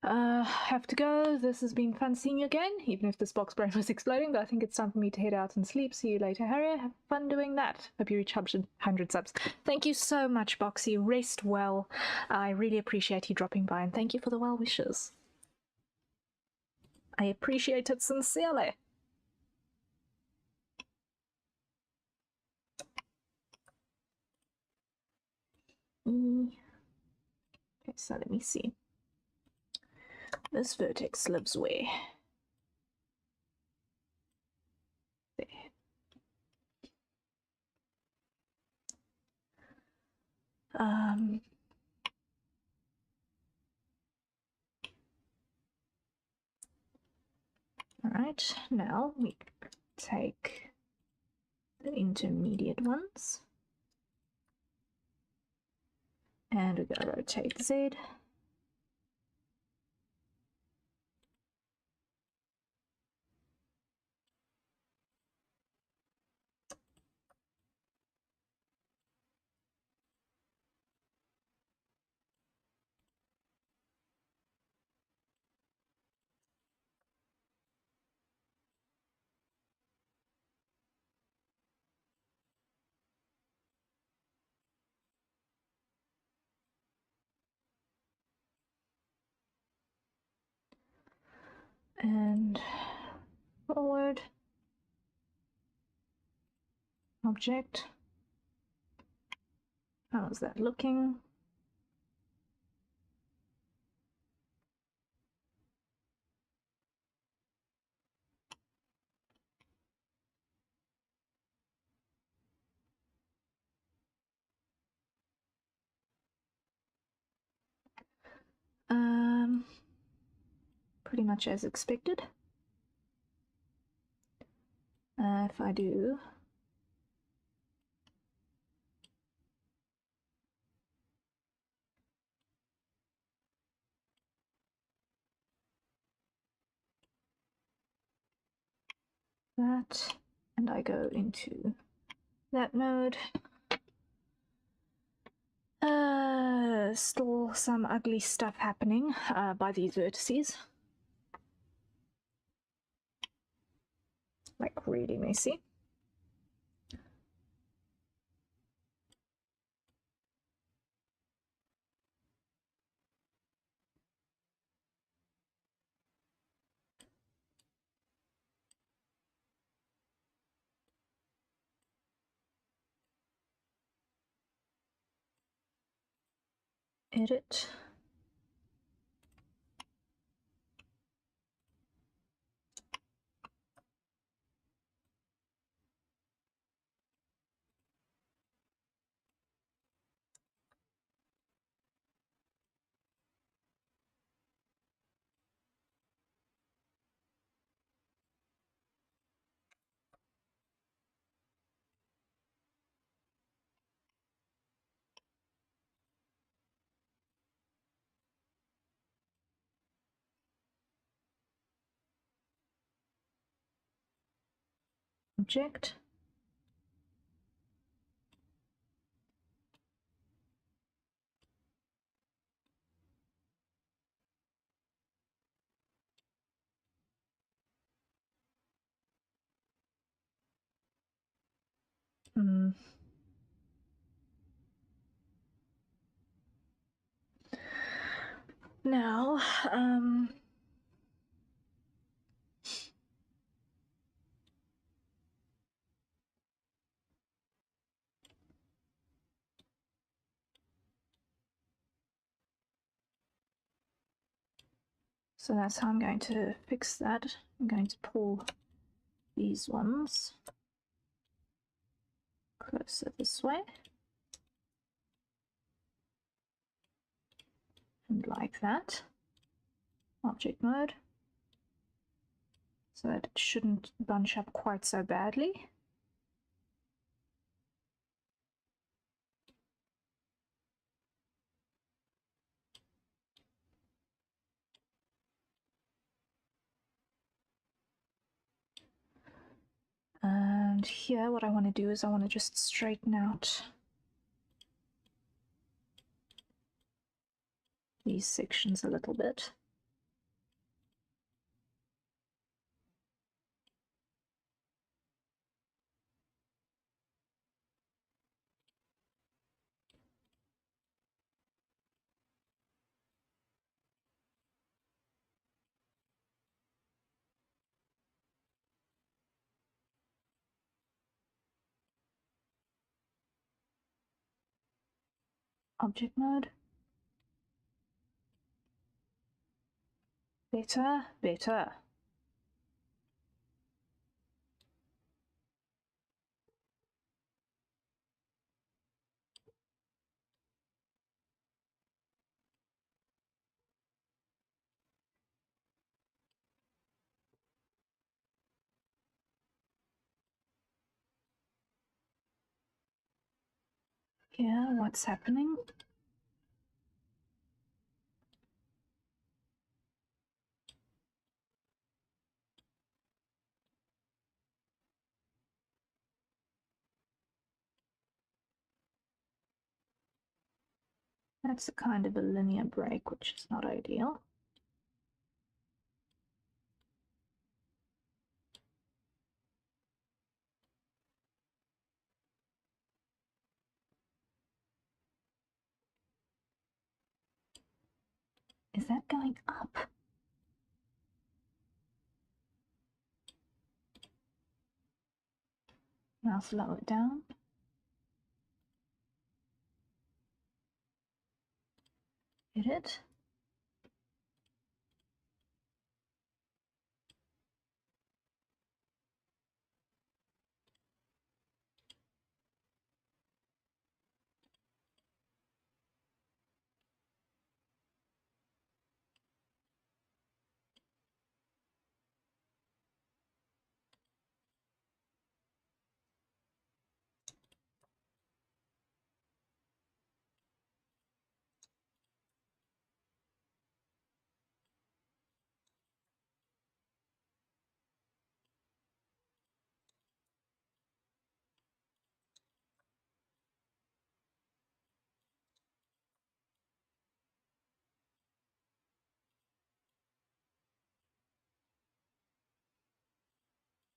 Have to go. This has been fun seeing you again, even if this box brain was exploding, but I think it's time for me to head out and sleep. See you later, Harry. Have fun doing that. Hope you reach 100 subs. Thank you so much, Boxy. Rest well. I really appreciate you dropping by, and thank you for the well wishes. I appreciate it sincerely. Okay, so let me see. This vertex lives where? There. Alright, now we take the intermediate ones. And we're going to rotate Z. And forward. Object. How's that looking? Pretty much as expected. If I do that, and I go into that node, still some ugly stuff happening by these vertices. Like really messy. Edit. Object. Now, so that's how I'm going to fix that. I'm going to pull these ones closer this way. And like that. Object mode. So that it shouldn't bunch up quite so badly. And here what I want to do is I want to just straighten out these sections a little bit. Object mode. Better, better. Yeah, what's happening? That's a kind of a linear break, which is not ideal. Is that going up? Now slow it down. Hit it.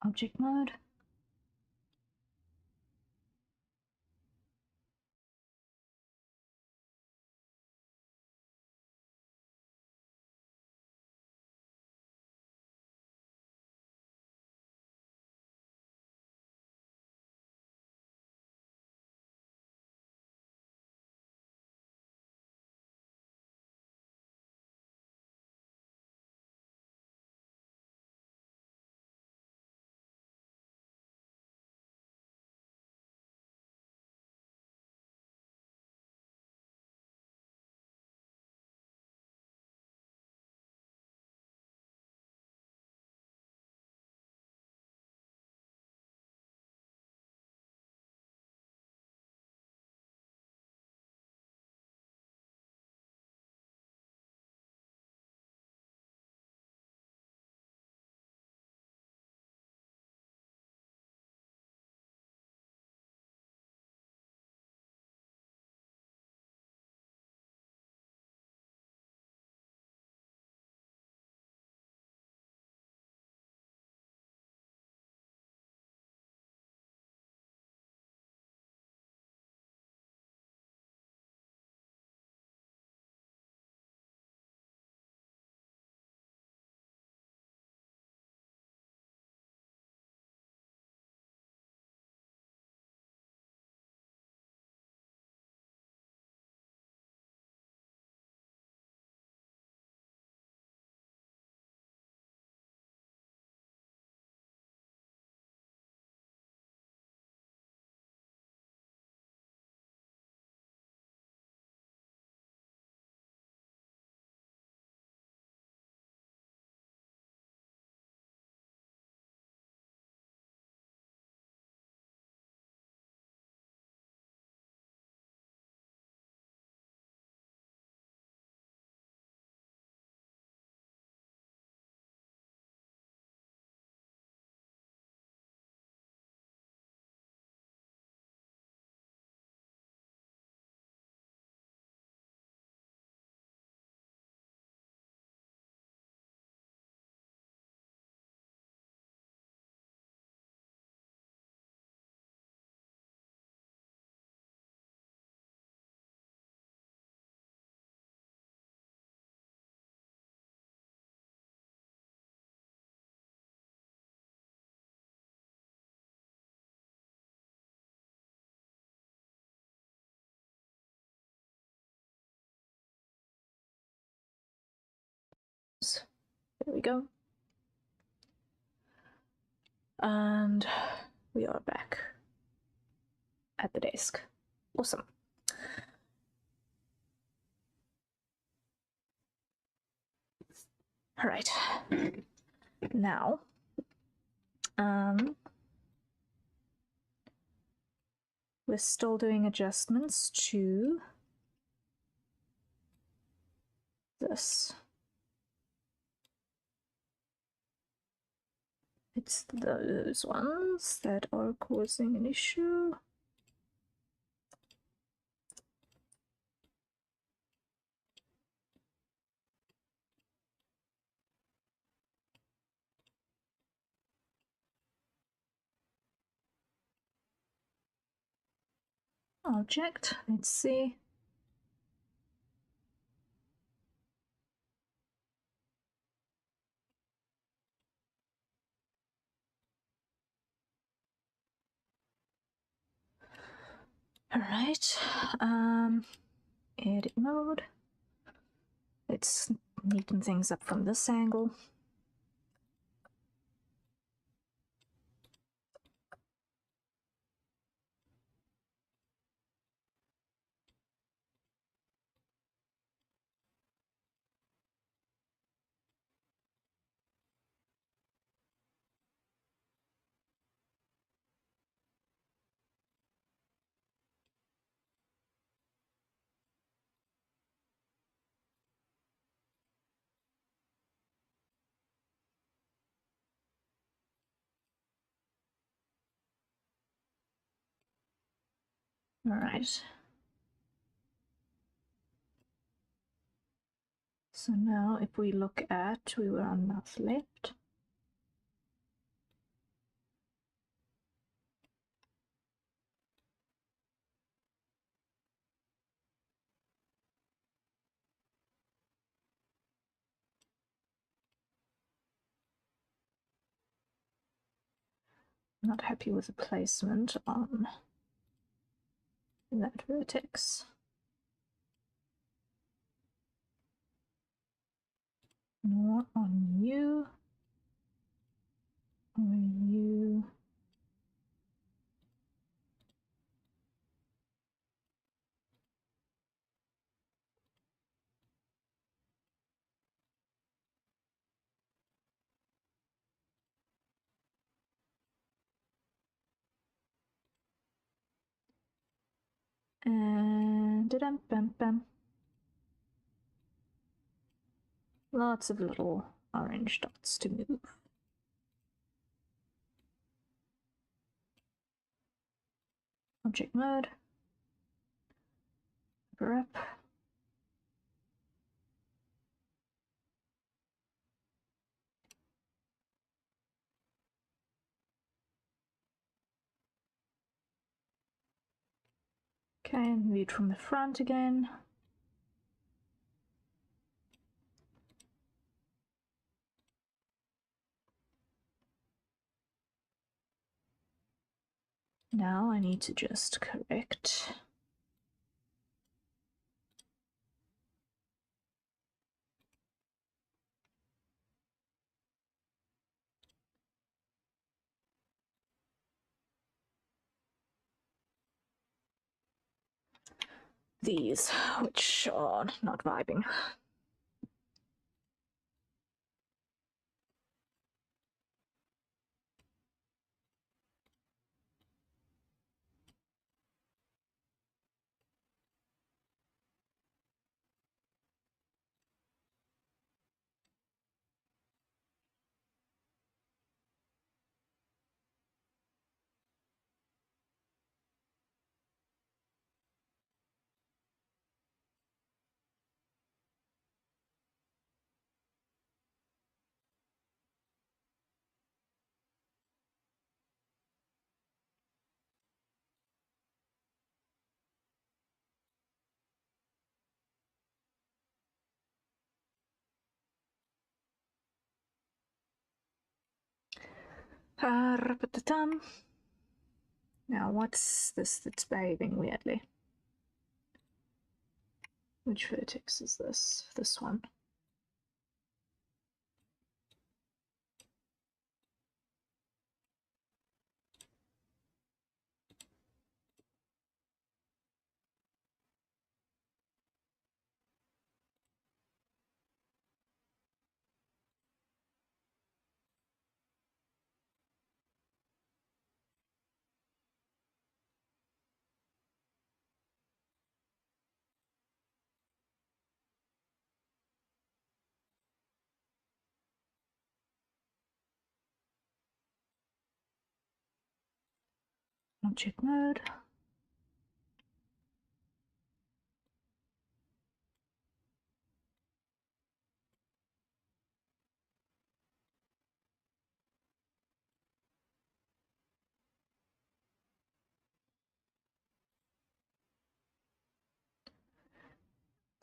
Object mode. There we go. And we are back at the desk. Awesome. All right. Now, we're still doing adjustments to this. It's those ones that are causing an issue. Object, let's see. All right, edit mode. Let's neaten things up from this angle. All right. So now if we look at, we were on mouth left. Not happy with the placement on that vertex. More on you, on you. And da-dum-bum-bum. Lots of little orange dots to move. Object mode. Cover up. Okay, and read from the front again. Now I need to just correct these, which are not vibing. Now what's this that's behaving weirdly? Which vertex is this? This one. Object mode.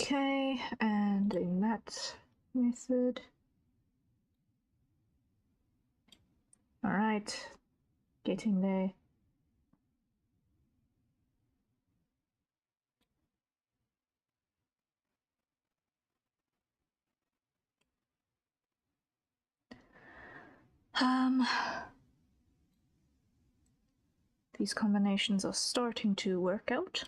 Okay, and in that method. All right, getting there. These combinations are starting to work out.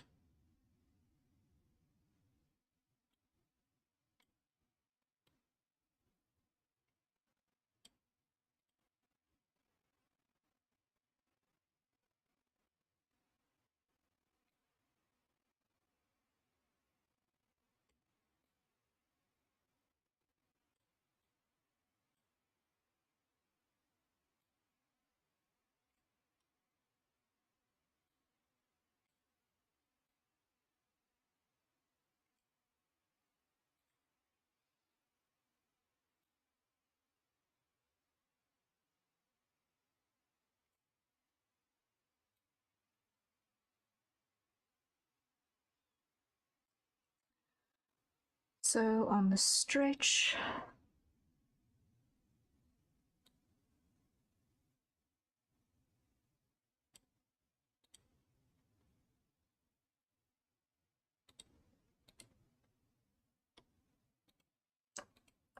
So on the stretch,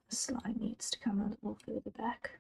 this line needs to come a little further back.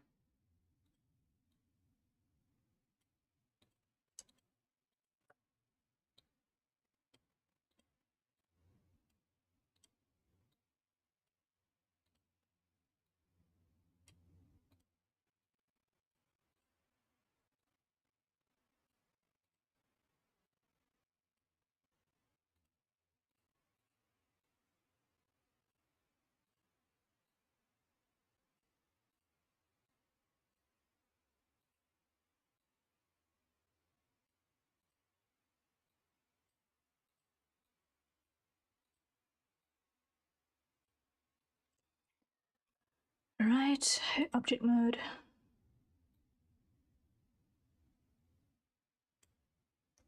All right, object mode.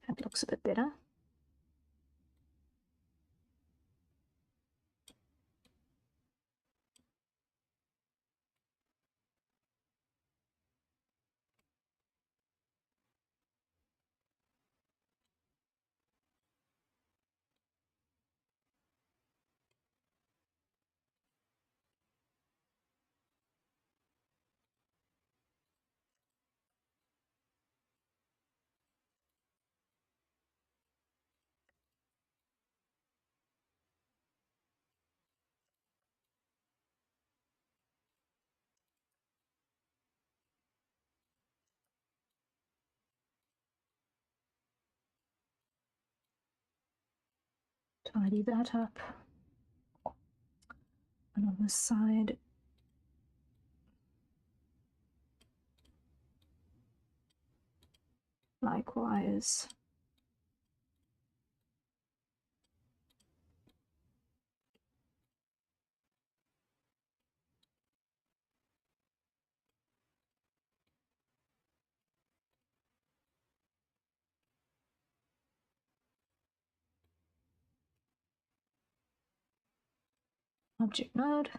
That looks a bit better. Tidy that up. And on this side, likewise. Object mode.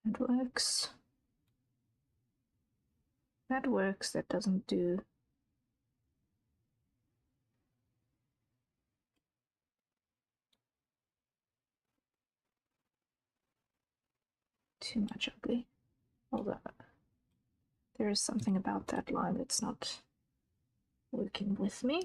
That works. That works. That doesn't do too much ugly. Although there is something about that line that's not working with me.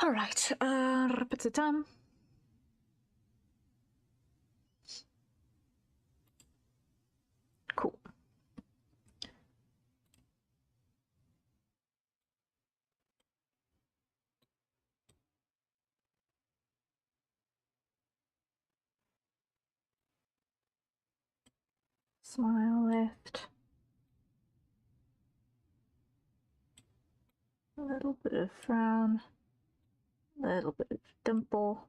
All right, repetitum. Cool. Smile left. A little bit of frown. A little bit of dimple.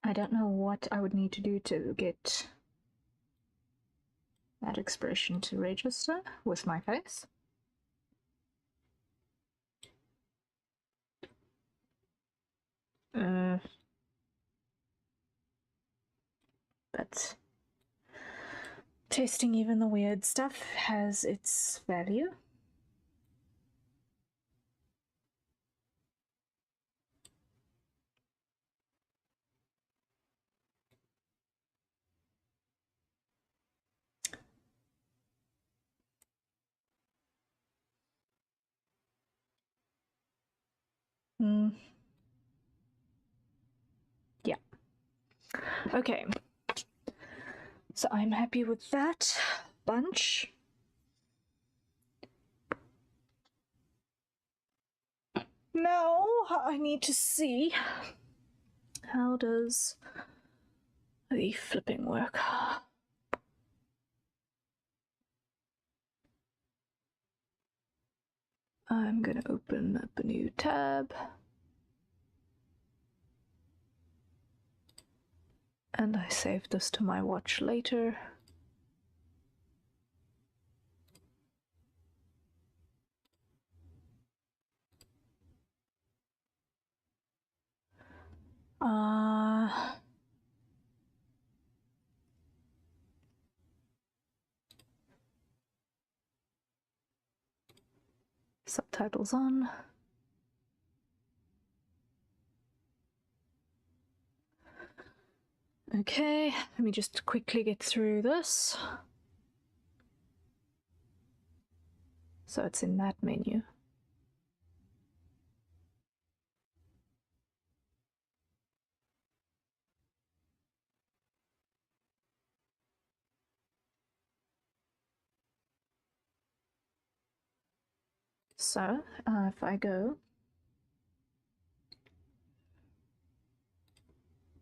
I don't know what I would need to do to get that expression to register with my face. But testing even the weird stuff has its value. Yeah. Okay. So I'm happy with that bunch. Now I need to see, how does the flipping work? I'm gonna open up a new tab. And I save this to my watch later. Subtitles on. Okay, let me just quickly get through this. So it's in that menu. So if I go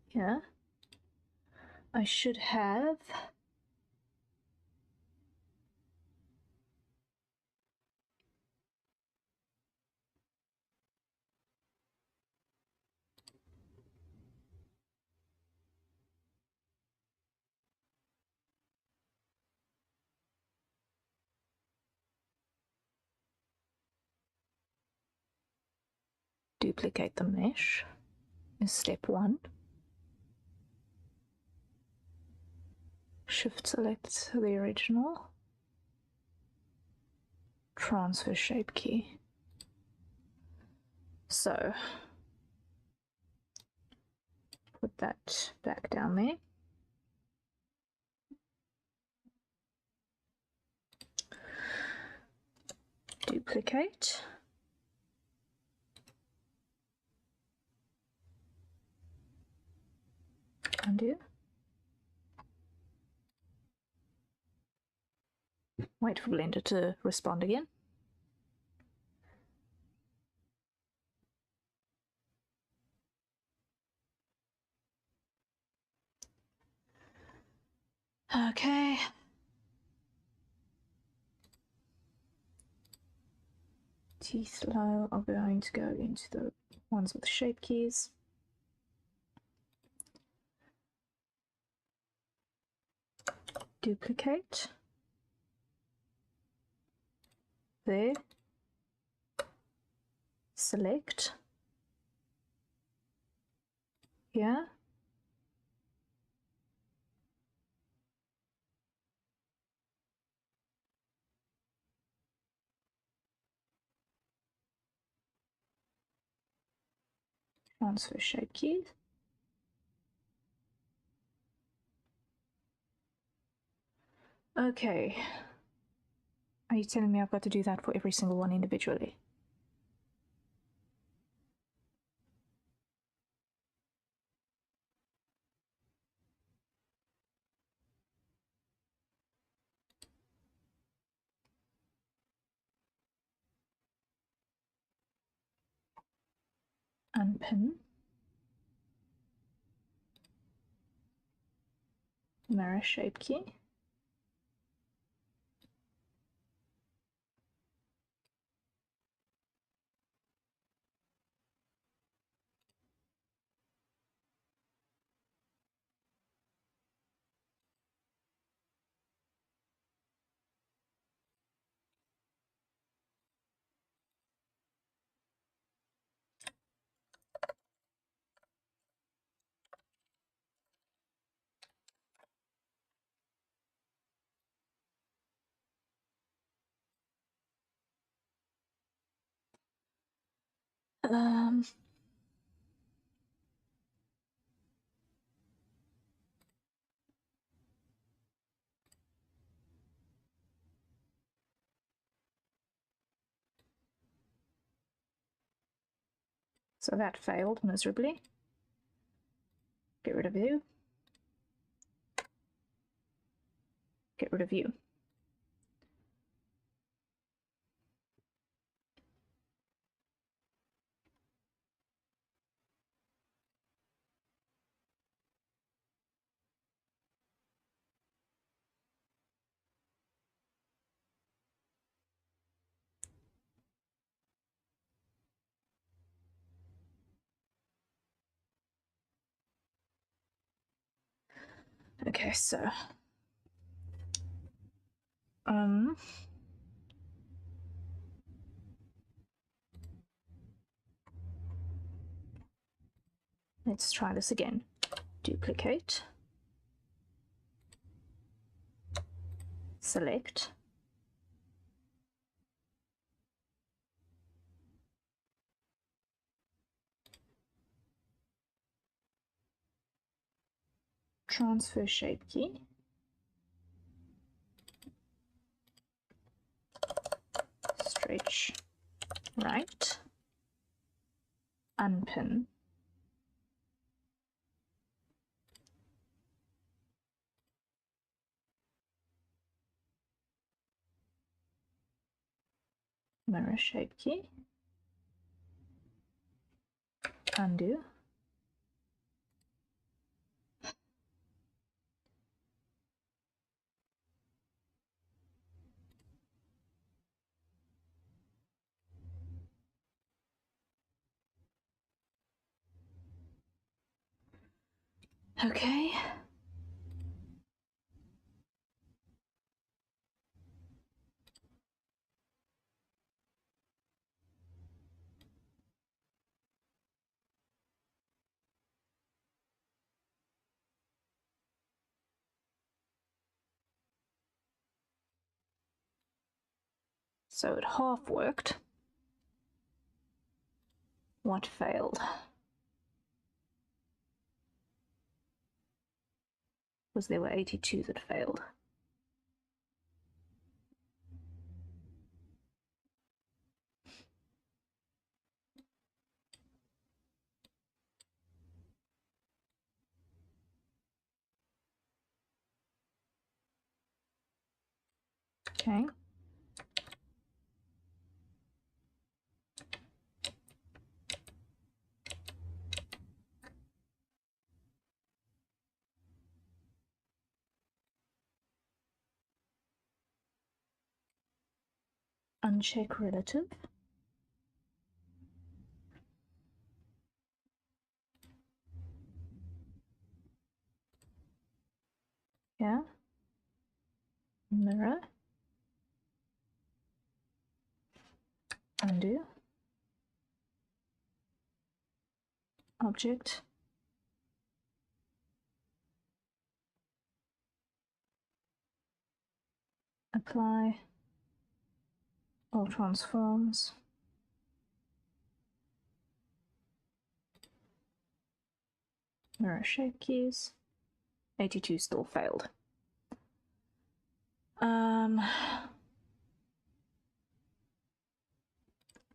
here, I should have duplicate the mesh is step 1. Shift select the original. Transfer shape key. So put that back down there. Duplicate. Undo. Wait for Blender to respond again. Okay. Teeth low are going to go into the ones with shape keys. Duplicate. There. Select. Here. Transfer shape keys. Okay. Are you telling me I've got to do that for every single one individually? Unpin. Mirror shape key. So that failed miserably. Get rid of you. Get rid of you. Okay, so let's try this again. Duplicate. Select. Transfer shape key. Stretch right. Unpin. Mirror shape key. Undo. Okay. So it half worked. What failed? Was there were 82 that failed. Okay. Uncheck relative. here, mirror, undo, object, apply, all transforms, mirror shape keys. 82 still failed.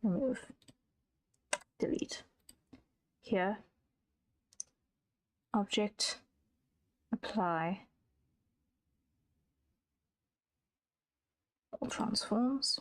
Remove, delete. Here, object, apply, all transforms.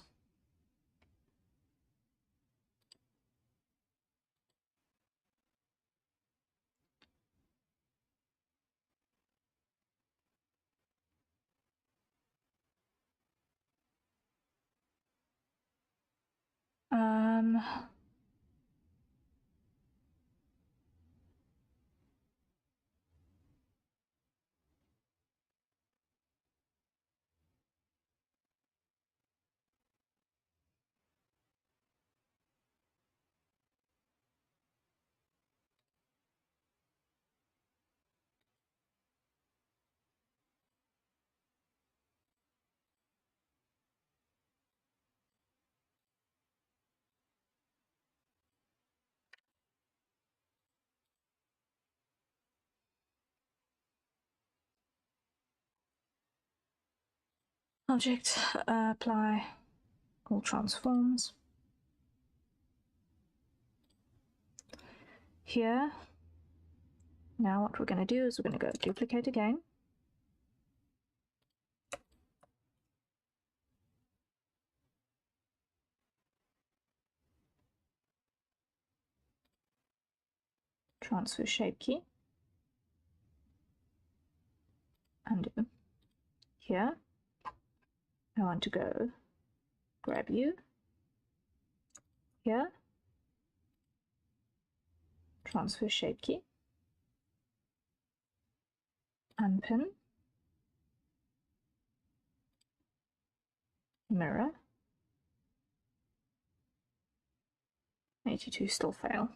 Object, apply, all transforms. Here, now what we're going to do is we're going to go duplicate again. Transfer shape key. Undo. Here, I want to go grab you. Here, transfer shape key. Unpin. Mirror. 82 still fail.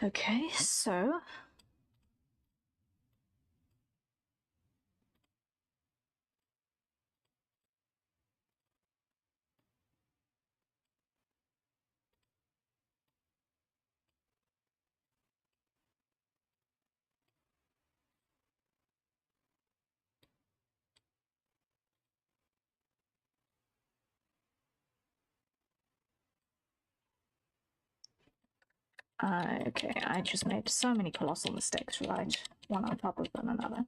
Okay, so okay, I just made so many colossal mistakes, right? One on top of another.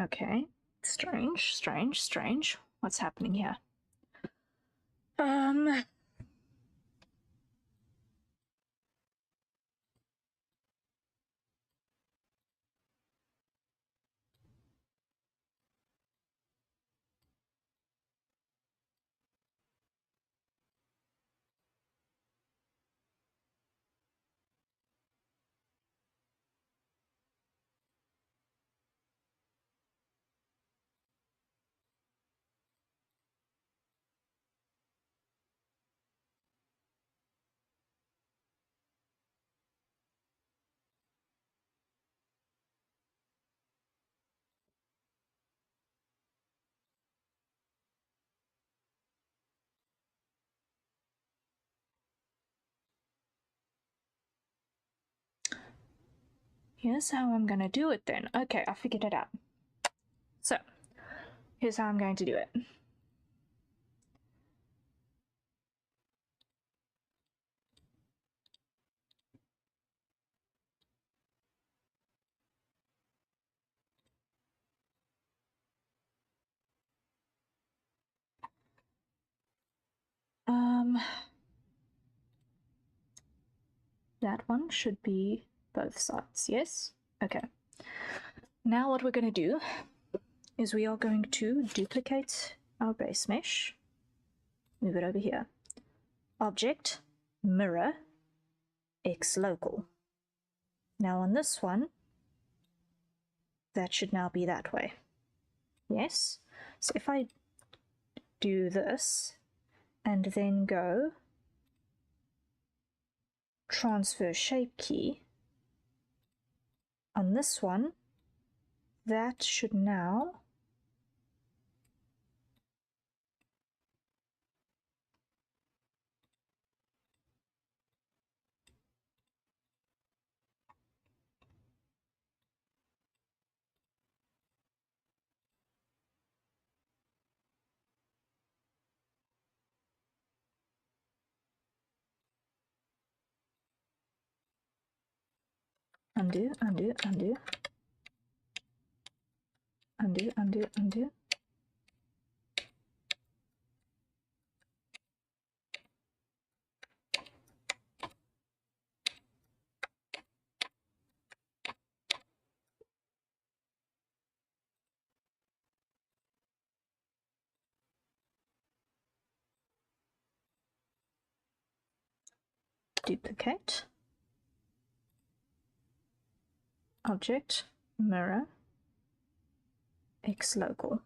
Okay. Strange, strange, strange. What's happening here? Here's how I'm gonna do it then. Okay, I figured it out. So, here's how I'm going to do it. That one should be both sides, yes? Okay. Now what we're going to do is we are going to duplicate our base mesh, move it over here. Object, mirror, X local. Now on this one, that should now be that way. Yes? So if I do this and then go transfer shape key on this one, that should now undo, undo, undo, undo, undo, undo. Duplicate, object, mirror, X local.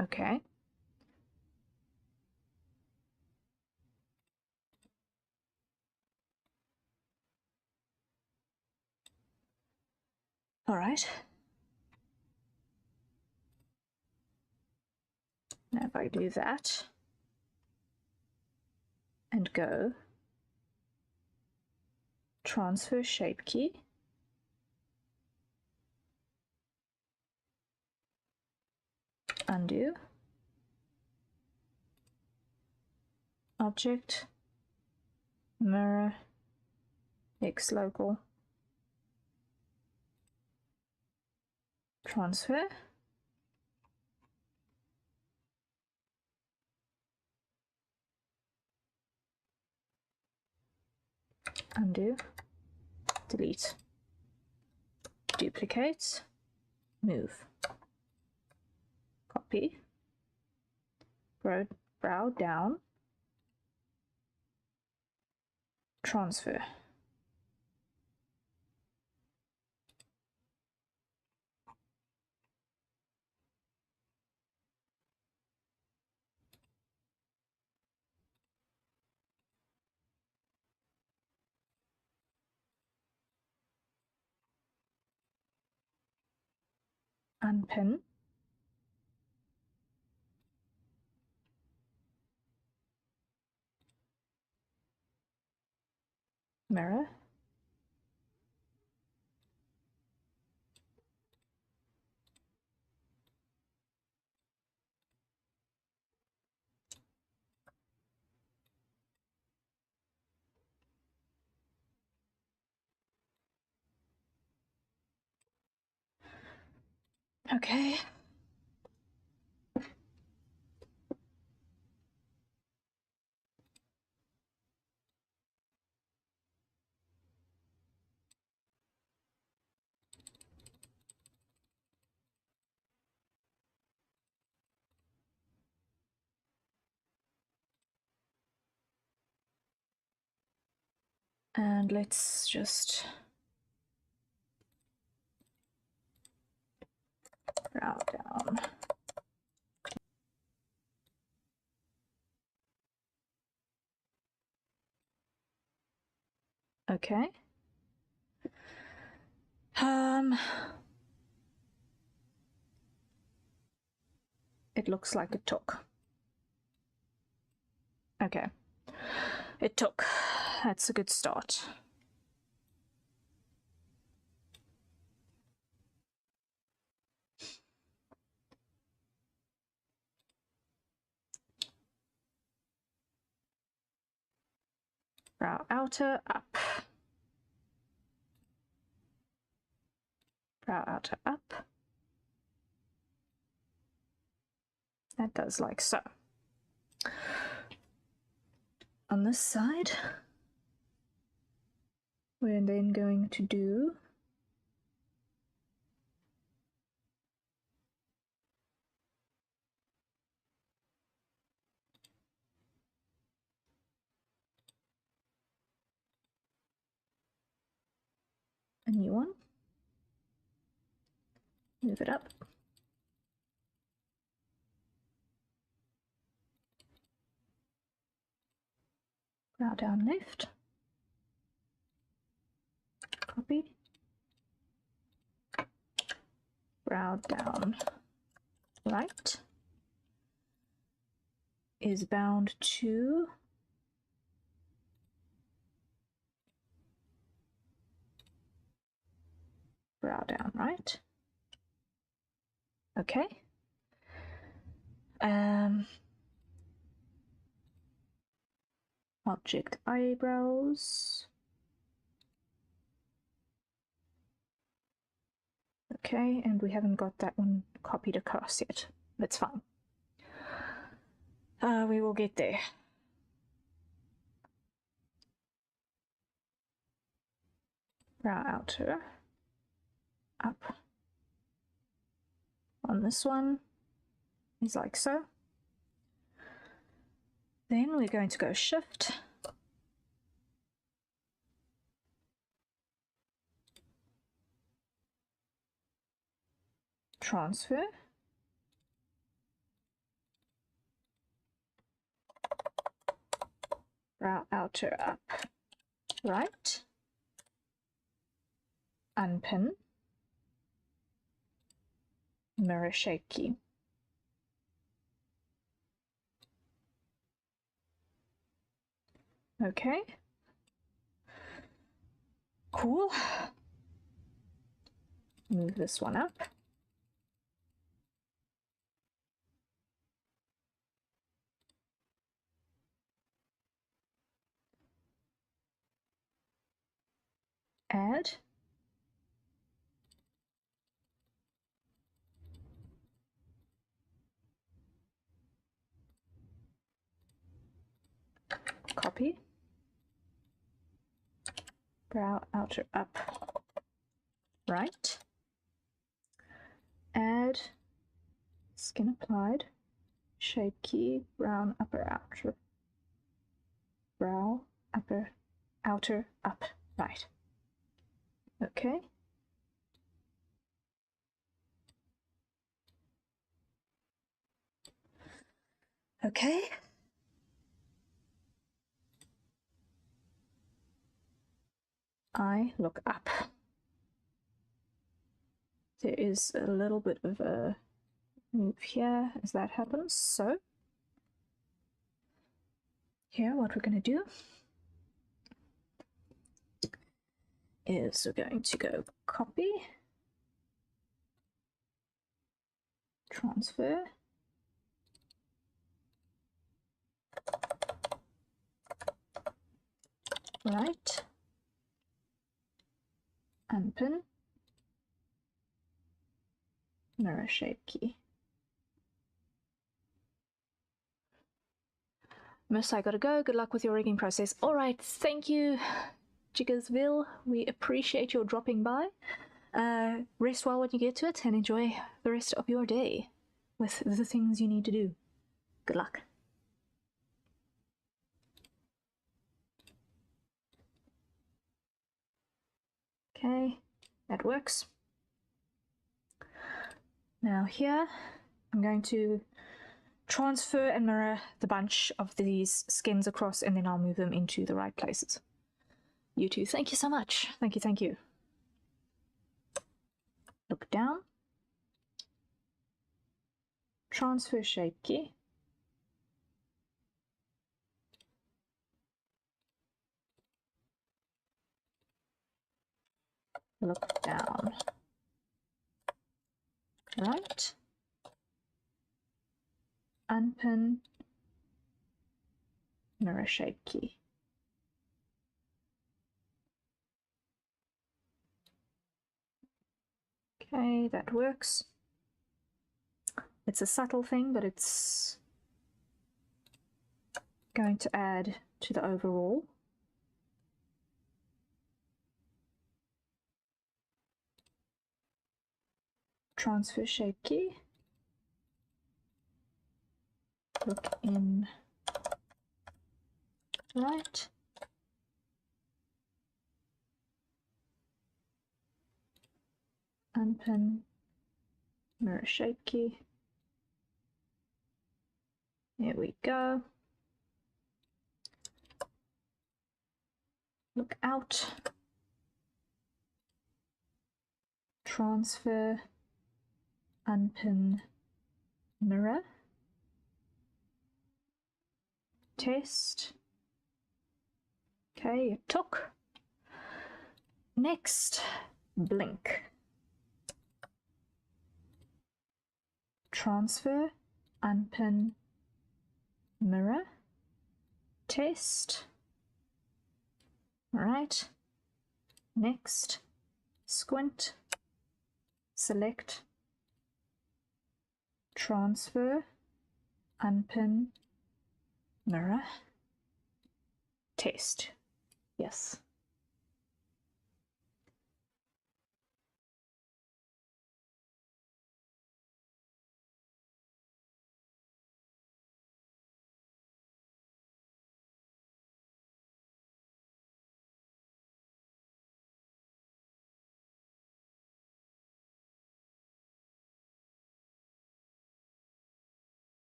Okay. All right. Now if I do that and go transfer shape key, undo, object, mirror, X local, transfer, undo, delete, duplicate, move, copy, brow down, transfer. Unpin, mirror, Okay. And let's just brow down. Okay. It looks like it took. Okay. It took. That's a good start. Brow outer up. Brow outer up. That does like so. On this side, we're then going to do a new one. Move it up. Brow down left. Copy. Brow down right is bound to brow down right. Okay. Object eyebrows. Okay, and we haven't got that one copied across yet. That's fine. We will get there. Brow outer up. On this one is like so. Then we're going to go shift. Transfer. Brow outer up right. Unpin. Mirror shape key. Okay. Cool. Move this one up. Add. Copy. Brow outer up right. Add. Skin applied. Shape key. Brown upper outer. Brow upper outer up right. Okay. Okay. I look up. There is a little bit of a move here as that happens. So here what we're going to do is we're going to go copy, transfer, right, unpin, mirror shape key. Miss, I gotta go. Good luck with your rigging process. All right, thank you, Jiggersville. We appreciate your dropping by. Rest well when you get to it and enjoy the rest of your day with the things you need to do. Good luck. Okay, that works. Now here, I'm going to transfer and mirror the bunch of these skins across, and then I'll move them into the right places. You too, thank you so much. Thank you, thank you. Look down. Transfer shape key. Look down. Right. Unpin. Mirror shape key. Okay, that works. It's a subtle thing, but it's going to add to the overall. Transfer shape key. Look in right. Unpin, mirror shape key. There we go. Look out. Transfer, unpin, mirror. Test. Okay, it took. Next, blink. Transfer, unpin, mirror. Test. All right. Next, squint. Select. Transfer, unpin, mirror. Test. Yes.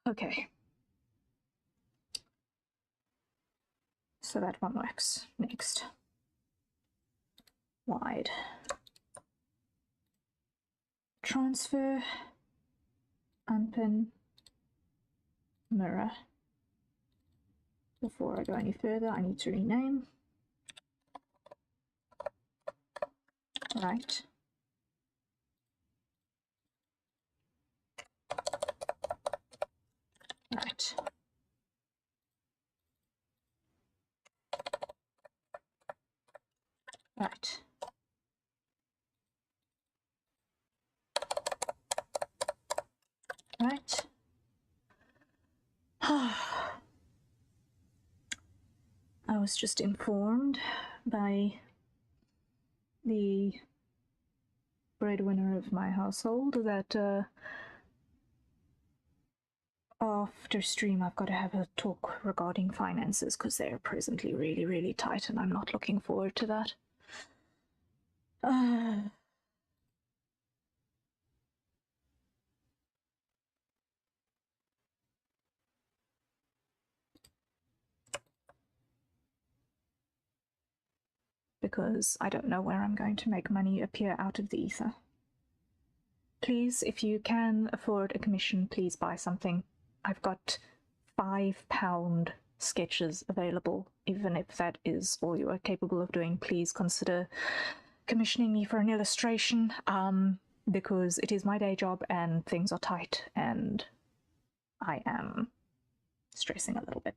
Okay. So that one works. Next. Wide. Transfer, unpin, mirror. Before I go any further, I need to rename. Right. Right. Right. Right. I was just informed by the breadwinner of my household that after stream I've got to have a talk regarding finances because they're presently really, really tight and I'm not looking forward to that. Because I don't know where I'm going to make money appear out of the ether. Please, if you can afford a commission, please buy something. I've got £5 sketches available. Even if that is all you are capable of doing, please consider commissioning me for an illustration, because it is my day job and things are tight and I am stressing a little bit.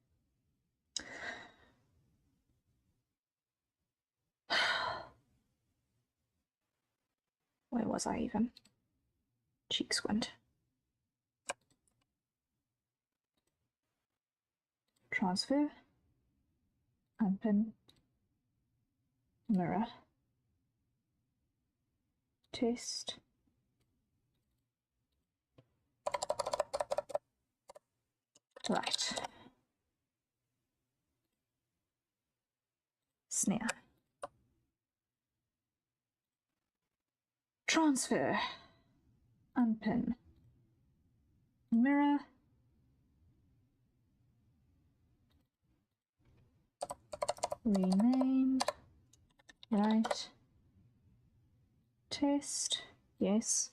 Where was I even? Cheek squint. Transfer. Unpin. Mirror. Test. Right. Snare. Transfer. Unpin. Mirror. Rename. Right. Test. Yes.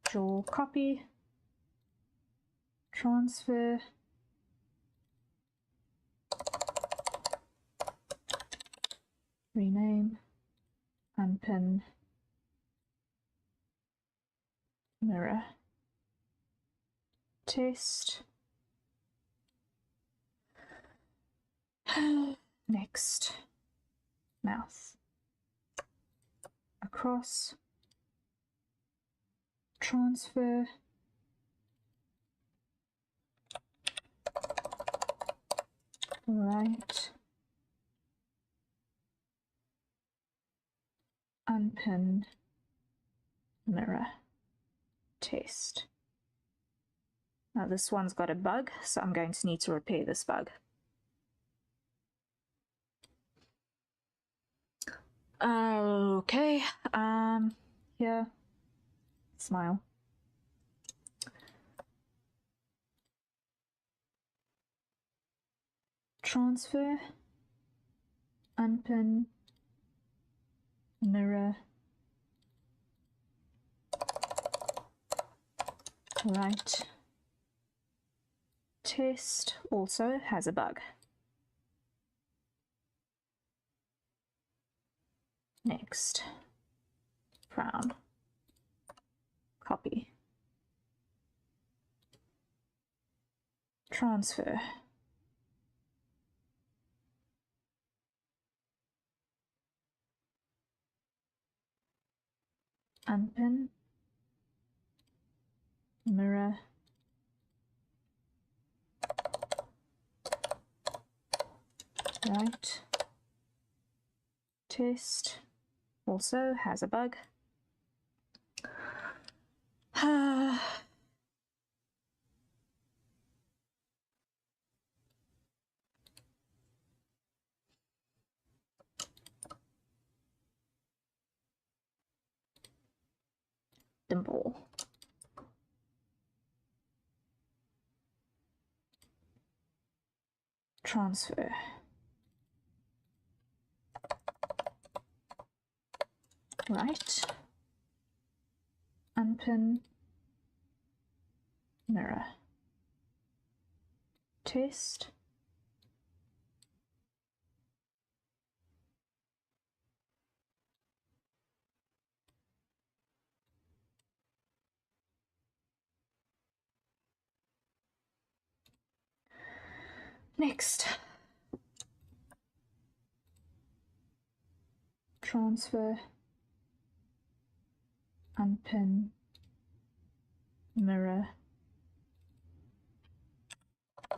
Draw copy. Transfer. Rename. Unpin. Mirror. Test. Next. Mouth. Across. Transfer. Right. Unpin. Mirror. Test. Now this one's got a bug, so I'm going to need to repair this bug. Okay, here, smile. Transfer, unpin, mirror, right. Test also has a bug. Next, frown, copy, transfer, unpin, mirror, right. Test also has a bug. Dimple. Transfer. Right. Unpin. Mirror. Test. Next. Transfer. Unpin. Mirror.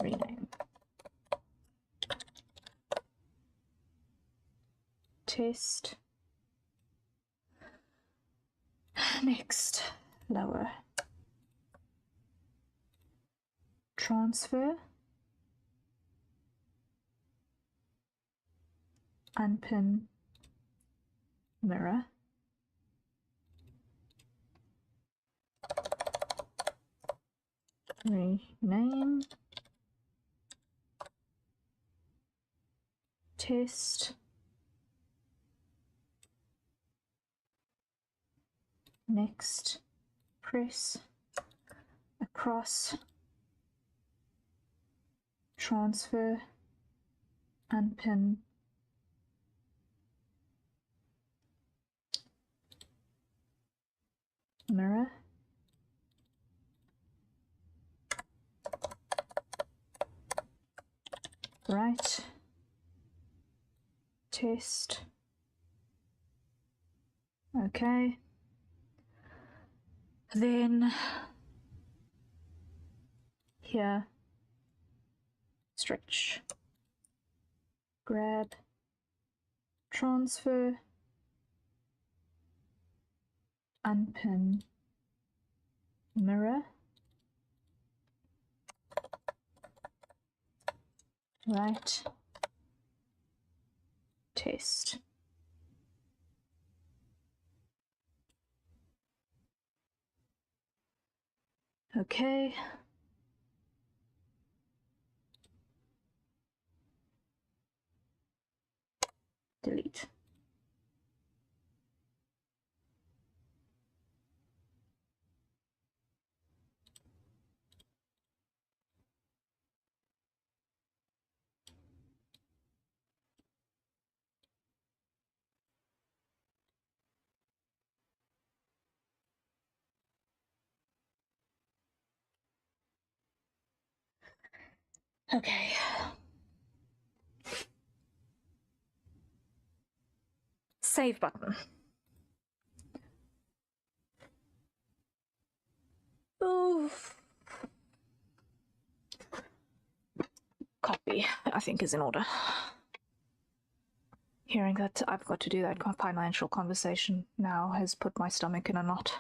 Rename. Test. Next. Lower. Transfer. Unpin. Mirror. Rename. Test. Next. press across, transfer, unpin, mirror, right, test, okay, then here, stretch, grab, transfer, unpin, mirror, right, test. Okay. Delete. Okay. Save button. Oof. Copy, I think, is in order. Hearing that I've got to do that financial conversation now has put my stomach in a knot.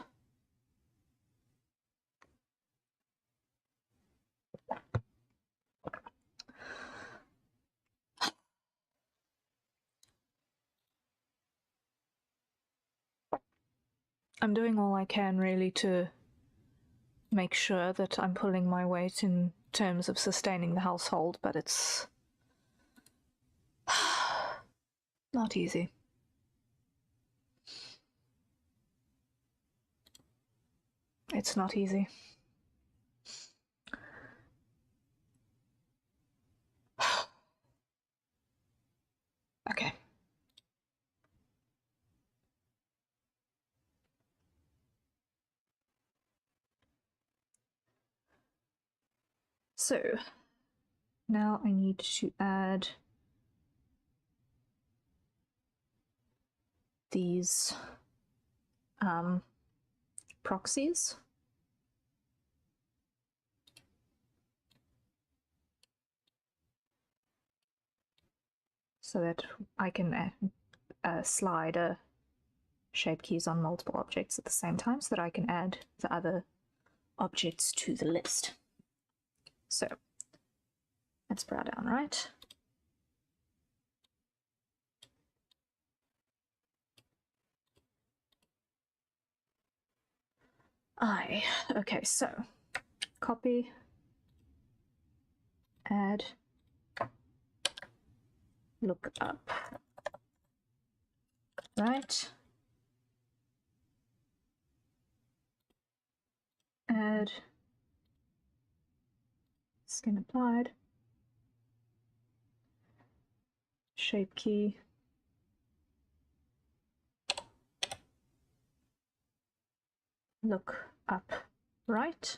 I'm doing all I can really to make sure that I'm pulling my weight in terms of sustaining the household, but it's not easy. It's not easy. Okay. So now I need to add these proxies. So that I can slide shape keys on multiple objects at the same time, so that I can add the other objects to the list. So let's brow down, right? Okay, so copy, add, look up, right? Add, skin applied, shape key, look up, right?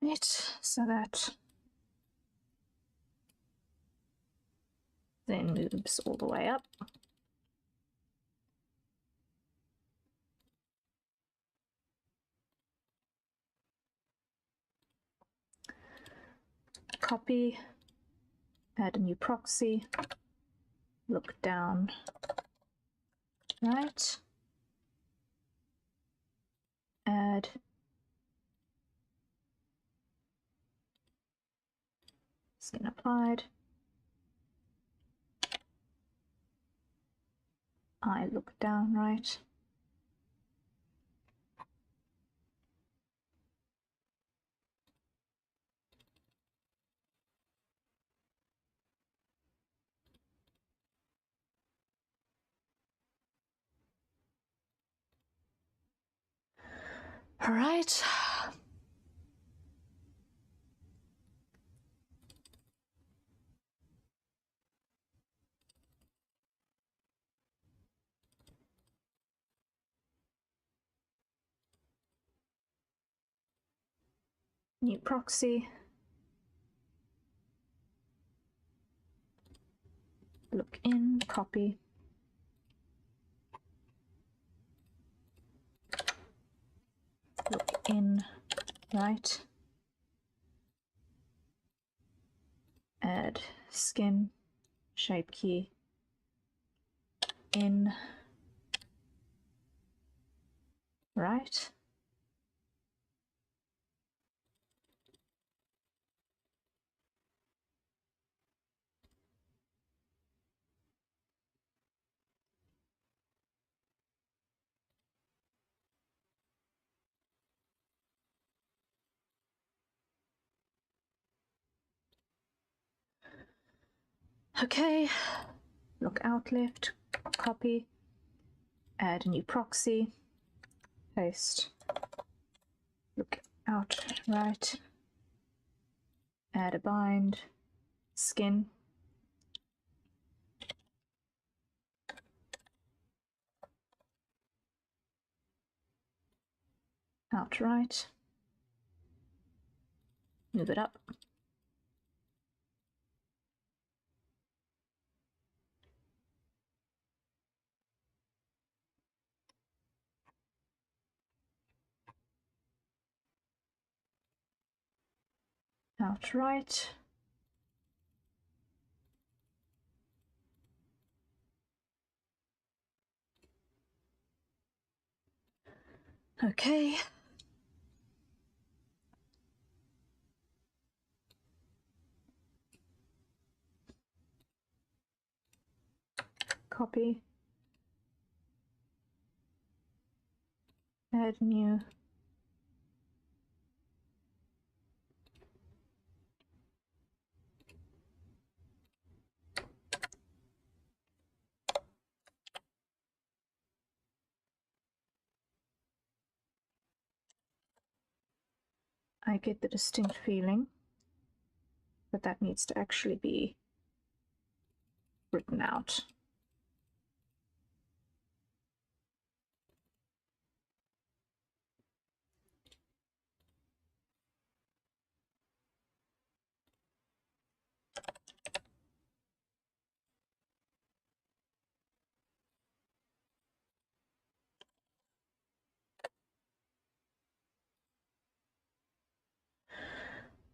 Right, so that then moves all the way up. Copy, add a new proxy, look down, right? add. Skin applied. I look down right. All right. New proxy. Look in, copy. Look in, right. Add skin, shape key, in, right. Okay, look out left, copy, add a new proxy, paste, look out right, add a bind, skin, out right, move it up, out right, okay. Copy, add new, I get the distinct feeling that that needs to actually be written out.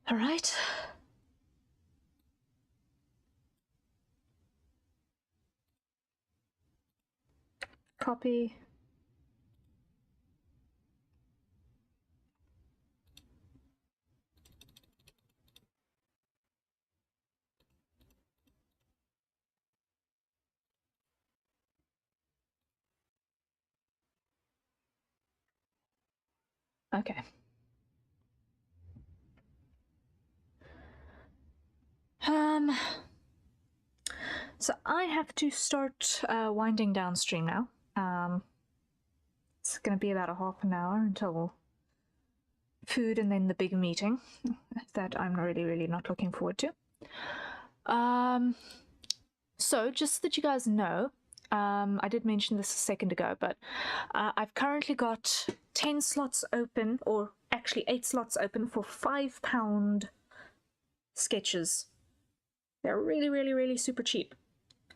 All right. Copy. Okay. So I have to start winding downstream now. It's going to be about a half an hour until food and then the big meeting that I'm really not looking forward to. So just so that you guys know, I did mention this a second ago, but I've currently got 10 slots open, or actually 8 slots open for £5 sketches. They're really super cheap.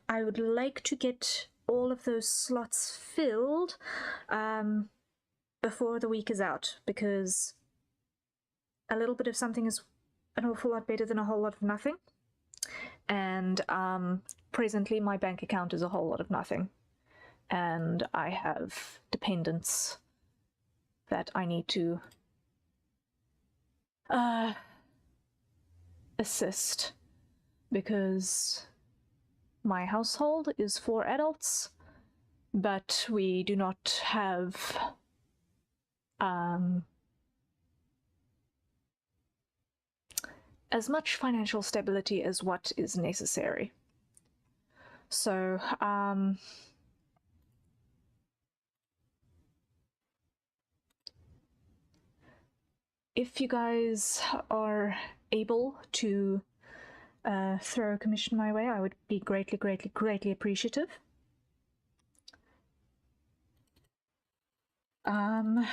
I would like to get all of those slots filled before the week is out, because a little bit of something is an awful lot better than a whole lot of nothing. And presently my bank account is a whole lot of nothing, and I have dependents that I need to assist, because my household is 4 adults, but we do not have as much financial stability as what is necessary. So if you guys are able to throw a commission my way, I would be greatly, greatly, greatly appreciative. I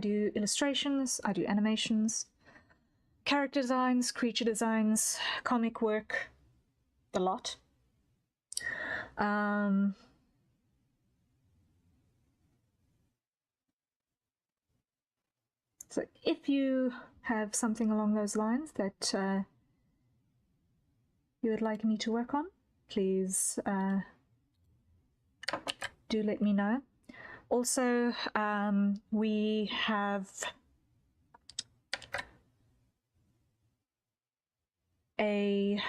do illustrations, I do animations, character designs, creature designs, comic work, the lot. So if you have something along those lines that you would like me to work on, please do let me know. Also, we have a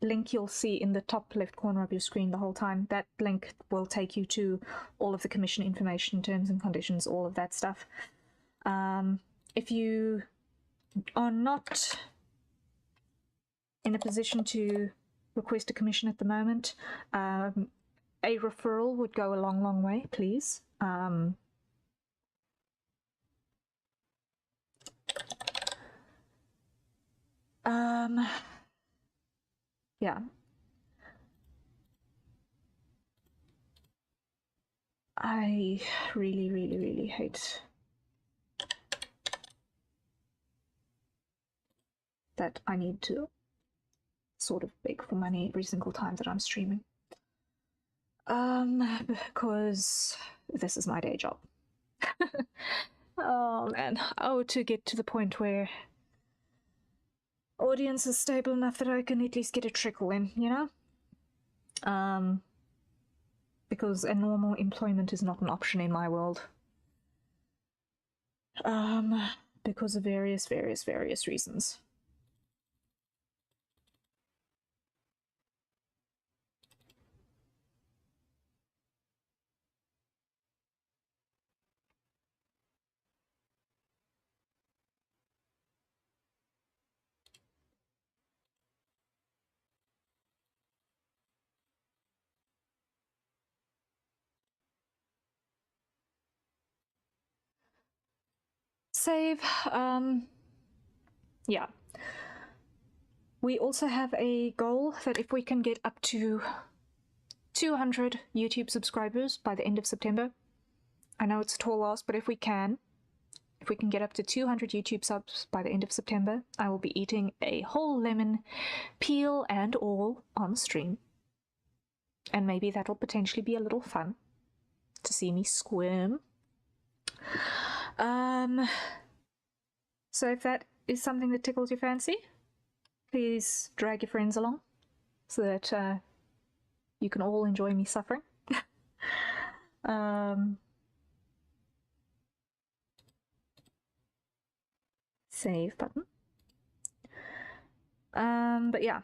link you'll see in the top left corner of your screen the whole time. That link will take you to all of the commission information, terms and conditions, all of that stuff. If you are not in a position to request a commission at the moment, a referral would go a long, long way, please. Yeah. I really, really, really hate that I need to sort of beg for money every single time that I'm streaming. Because this is my day job. Oh man, to get to the point where audience is stable enough that I can at least get a trickle in, you know? Because a normal employment is not an option in my world. Because of various reasons. Save, yeah. We also have a goal that if we can get up to 200 YouTube subscribers by the end of September, I know it's a tall ask, but if we can get up to 200 YouTube subs by the end of September, I will be eating a whole lemon, peel and all, on stream. And maybe that'll potentially be a little fun to see me squirm. So if that is something that tickles your fancy, please drag your friends along so that you can all enjoy me suffering. Save button. But yeah.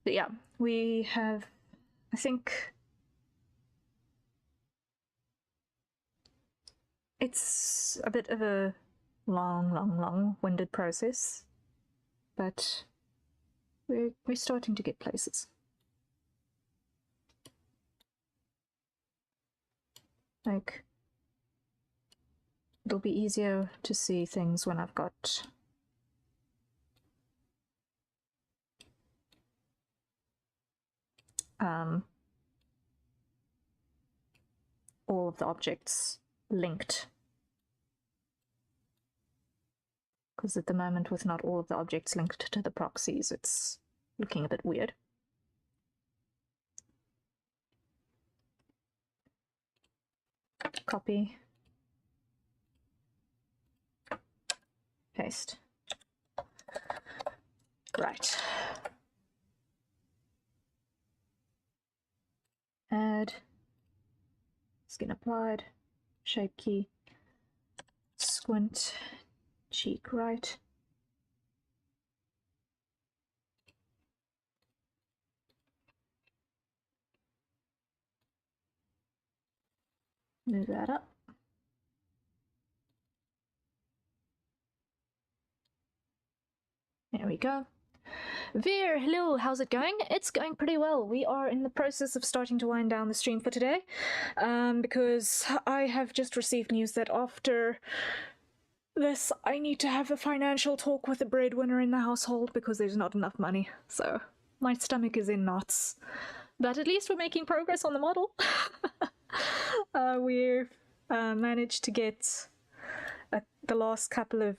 But yeah, we have, I think, it's a bit of a long-winded process, but we're starting to get places. Like, it'll be easier to see things when I've got all of the objects linked. Because at the moment, with not all of the objects linked to the proxies, it's looking a bit weird. Copy. Paste. Right. Add. Skin applied. Shape key. Squint. Cheek right. Move that up. There we go. Veer, hello, how's it going? It's going pretty well. We are in the process of starting to wind down the stream for today, because I have just received news that after this, I need to have a financial talk with the breadwinner in the household because there's not enough money. So my stomach is in knots. But at least we're making progress on the model. We've managed to get the last couple of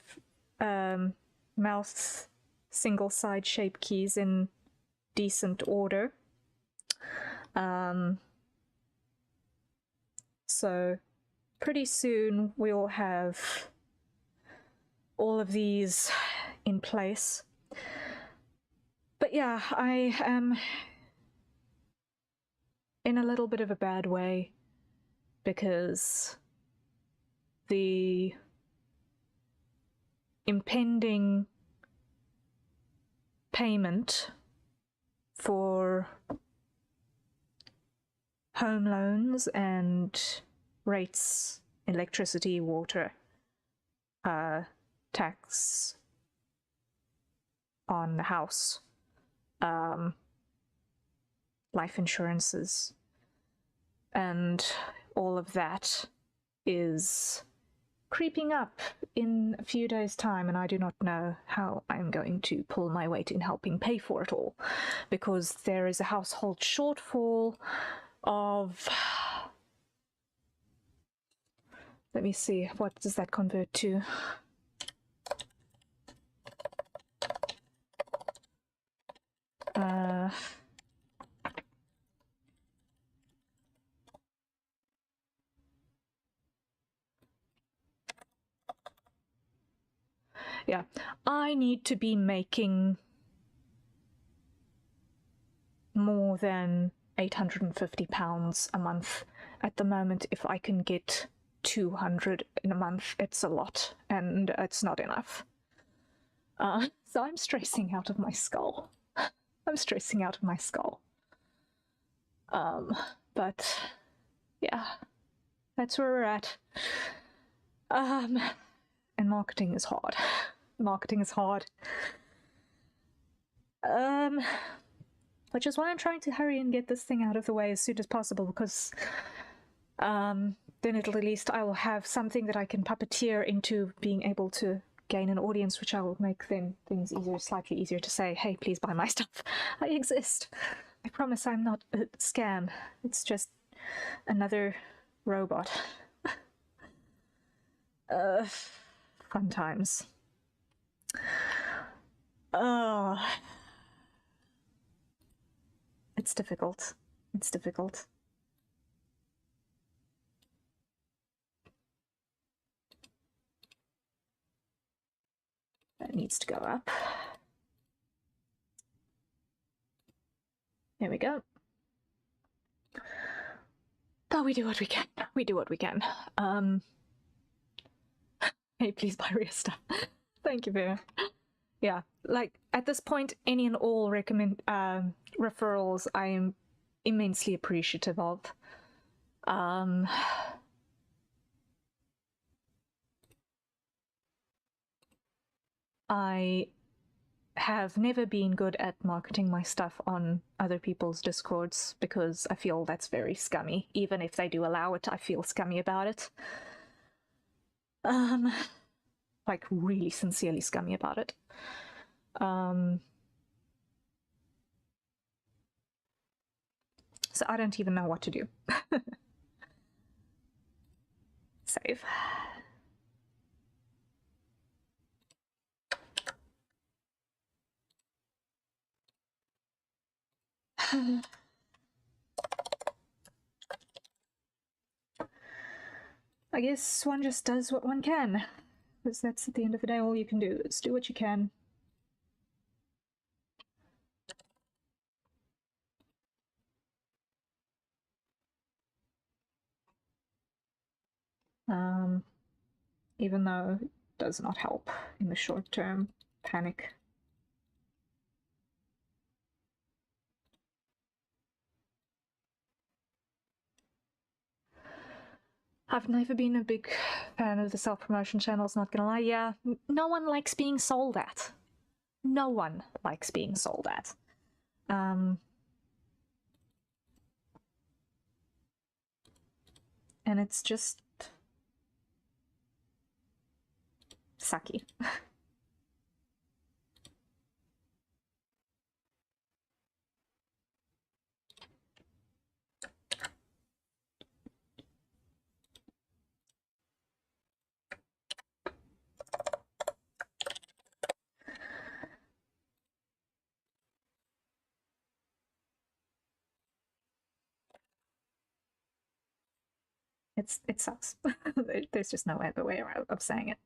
mouth single side shape keys in decent order. So pretty soon we'll have all of these in place. But yeah, I am in a little bit of a bad way because the impending payment for home loans and rates, electricity, water, tax on the house, life insurances, and all of that is creeping up in a few days' time, and I do not know how I'm going to pull my weight in helping pay for it all, because there is a household shortfall of, let me see, what does that convert to? Yeah, I need to be making more than £850 a month at the moment. If I can get 200 in a month, it's a lot, and it's not enough. So I'm stressing out of my skull. I'm stressing out of my skull. But yeah, that's where we're at. And marketing is hard. Marketing is hard. Which is why I'm trying to hurry and get this thing out of the way as soon as possible, because then at least I will have something that I can puppeteer into being able to gain an audience, which I will make then things easier, slightly easier to say, hey, please buy my stuff. I exist. I promise I'm not a scam. It's just another robot. Fun times. It's difficult. It's difficult. That needs to go up. There we go. But we do what we can. We do what we can. Hey, please buy Rhea stuff. Thank you, Vera. Yeah, like at this point, any and all referrals I am immensely appreciative of. I have never been good at marketing my stuff on other people's Discords because I feel that's very scummy. Even if they do allow it, I feel scummy about it. Like really sincerely scummy about it. I don't even know what to do. Save. I guess one just does what one can, because that's at the end of the day all you can do is do what you can. Even though it does not help in the short term. Panic. I've never been a big fan of the self-promotion channels, not gonna lie. Yeah, no one likes being sold at. No one likes being sold at. And it's just sucky. It sucks. There's just no other way of saying it.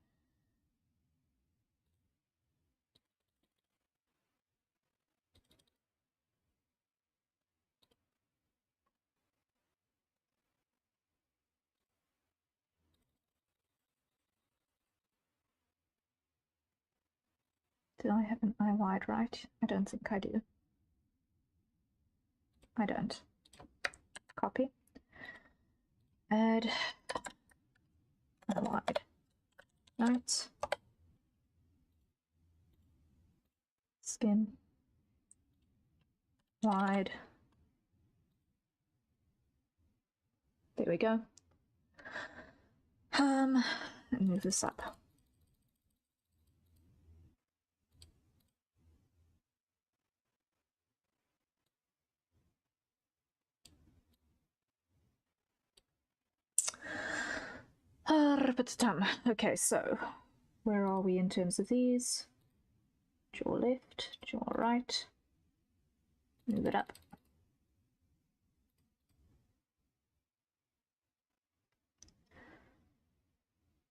Do I have an eye wide right? I don't think I do. I don't. Copy. Add eye wide. Right. Skin. Wide. There we go. Move this up. Okay, so where are we in terms of these? Jaw left, jaw right. Move it up.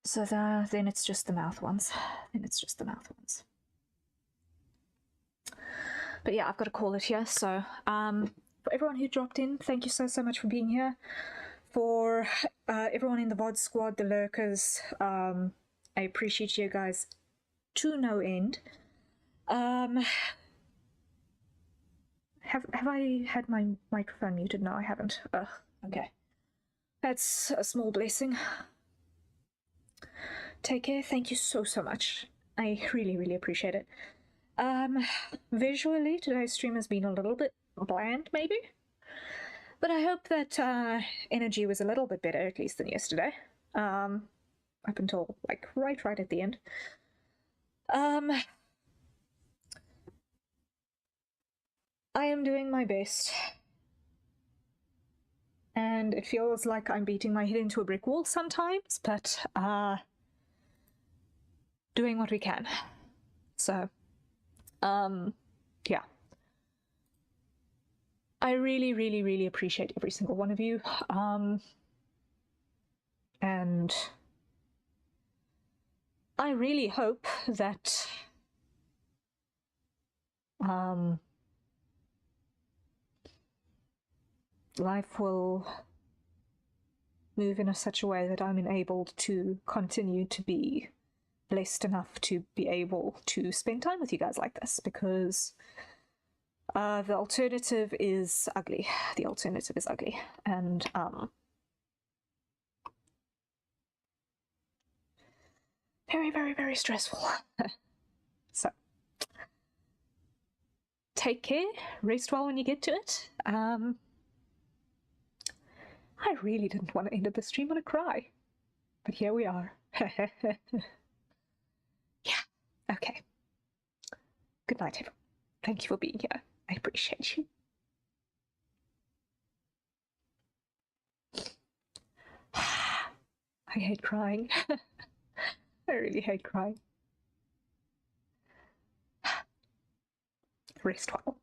So then it's just the mouth ones. But yeah, I've got to call it here. So for everyone who dropped in, thank you so much for being here. For everyone in the VOD squad, the lurkers, I appreciate you guys to no end. Have I had my microphone muted? No, I haven't. Okay. That's a small blessing. Take care. Thank you so much. I really appreciate it. Visually, today's stream has been a little bit bland, maybe. But I hope that energy was a little bit better, at least, than yesterday. Up until, like, right at the end. I am doing my best. And it feels like I'm beating my head into a brick wall sometimes, but doing what we can. So, yeah. I really appreciate every single one of you. And I really hope that life will move in such a way that I'm enabled to continue to be blessed enough to be able to spend time with you guys like this, because the alternative is ugly. And very stressful. So take care, rest well when you get to it. I really didn't want to end up the stream on a cry, but here we are. Yeah, okay. Good night, everyone. Thank you for being here. I appreciate you. I hate crying. I really hate crying. Wrist twirl.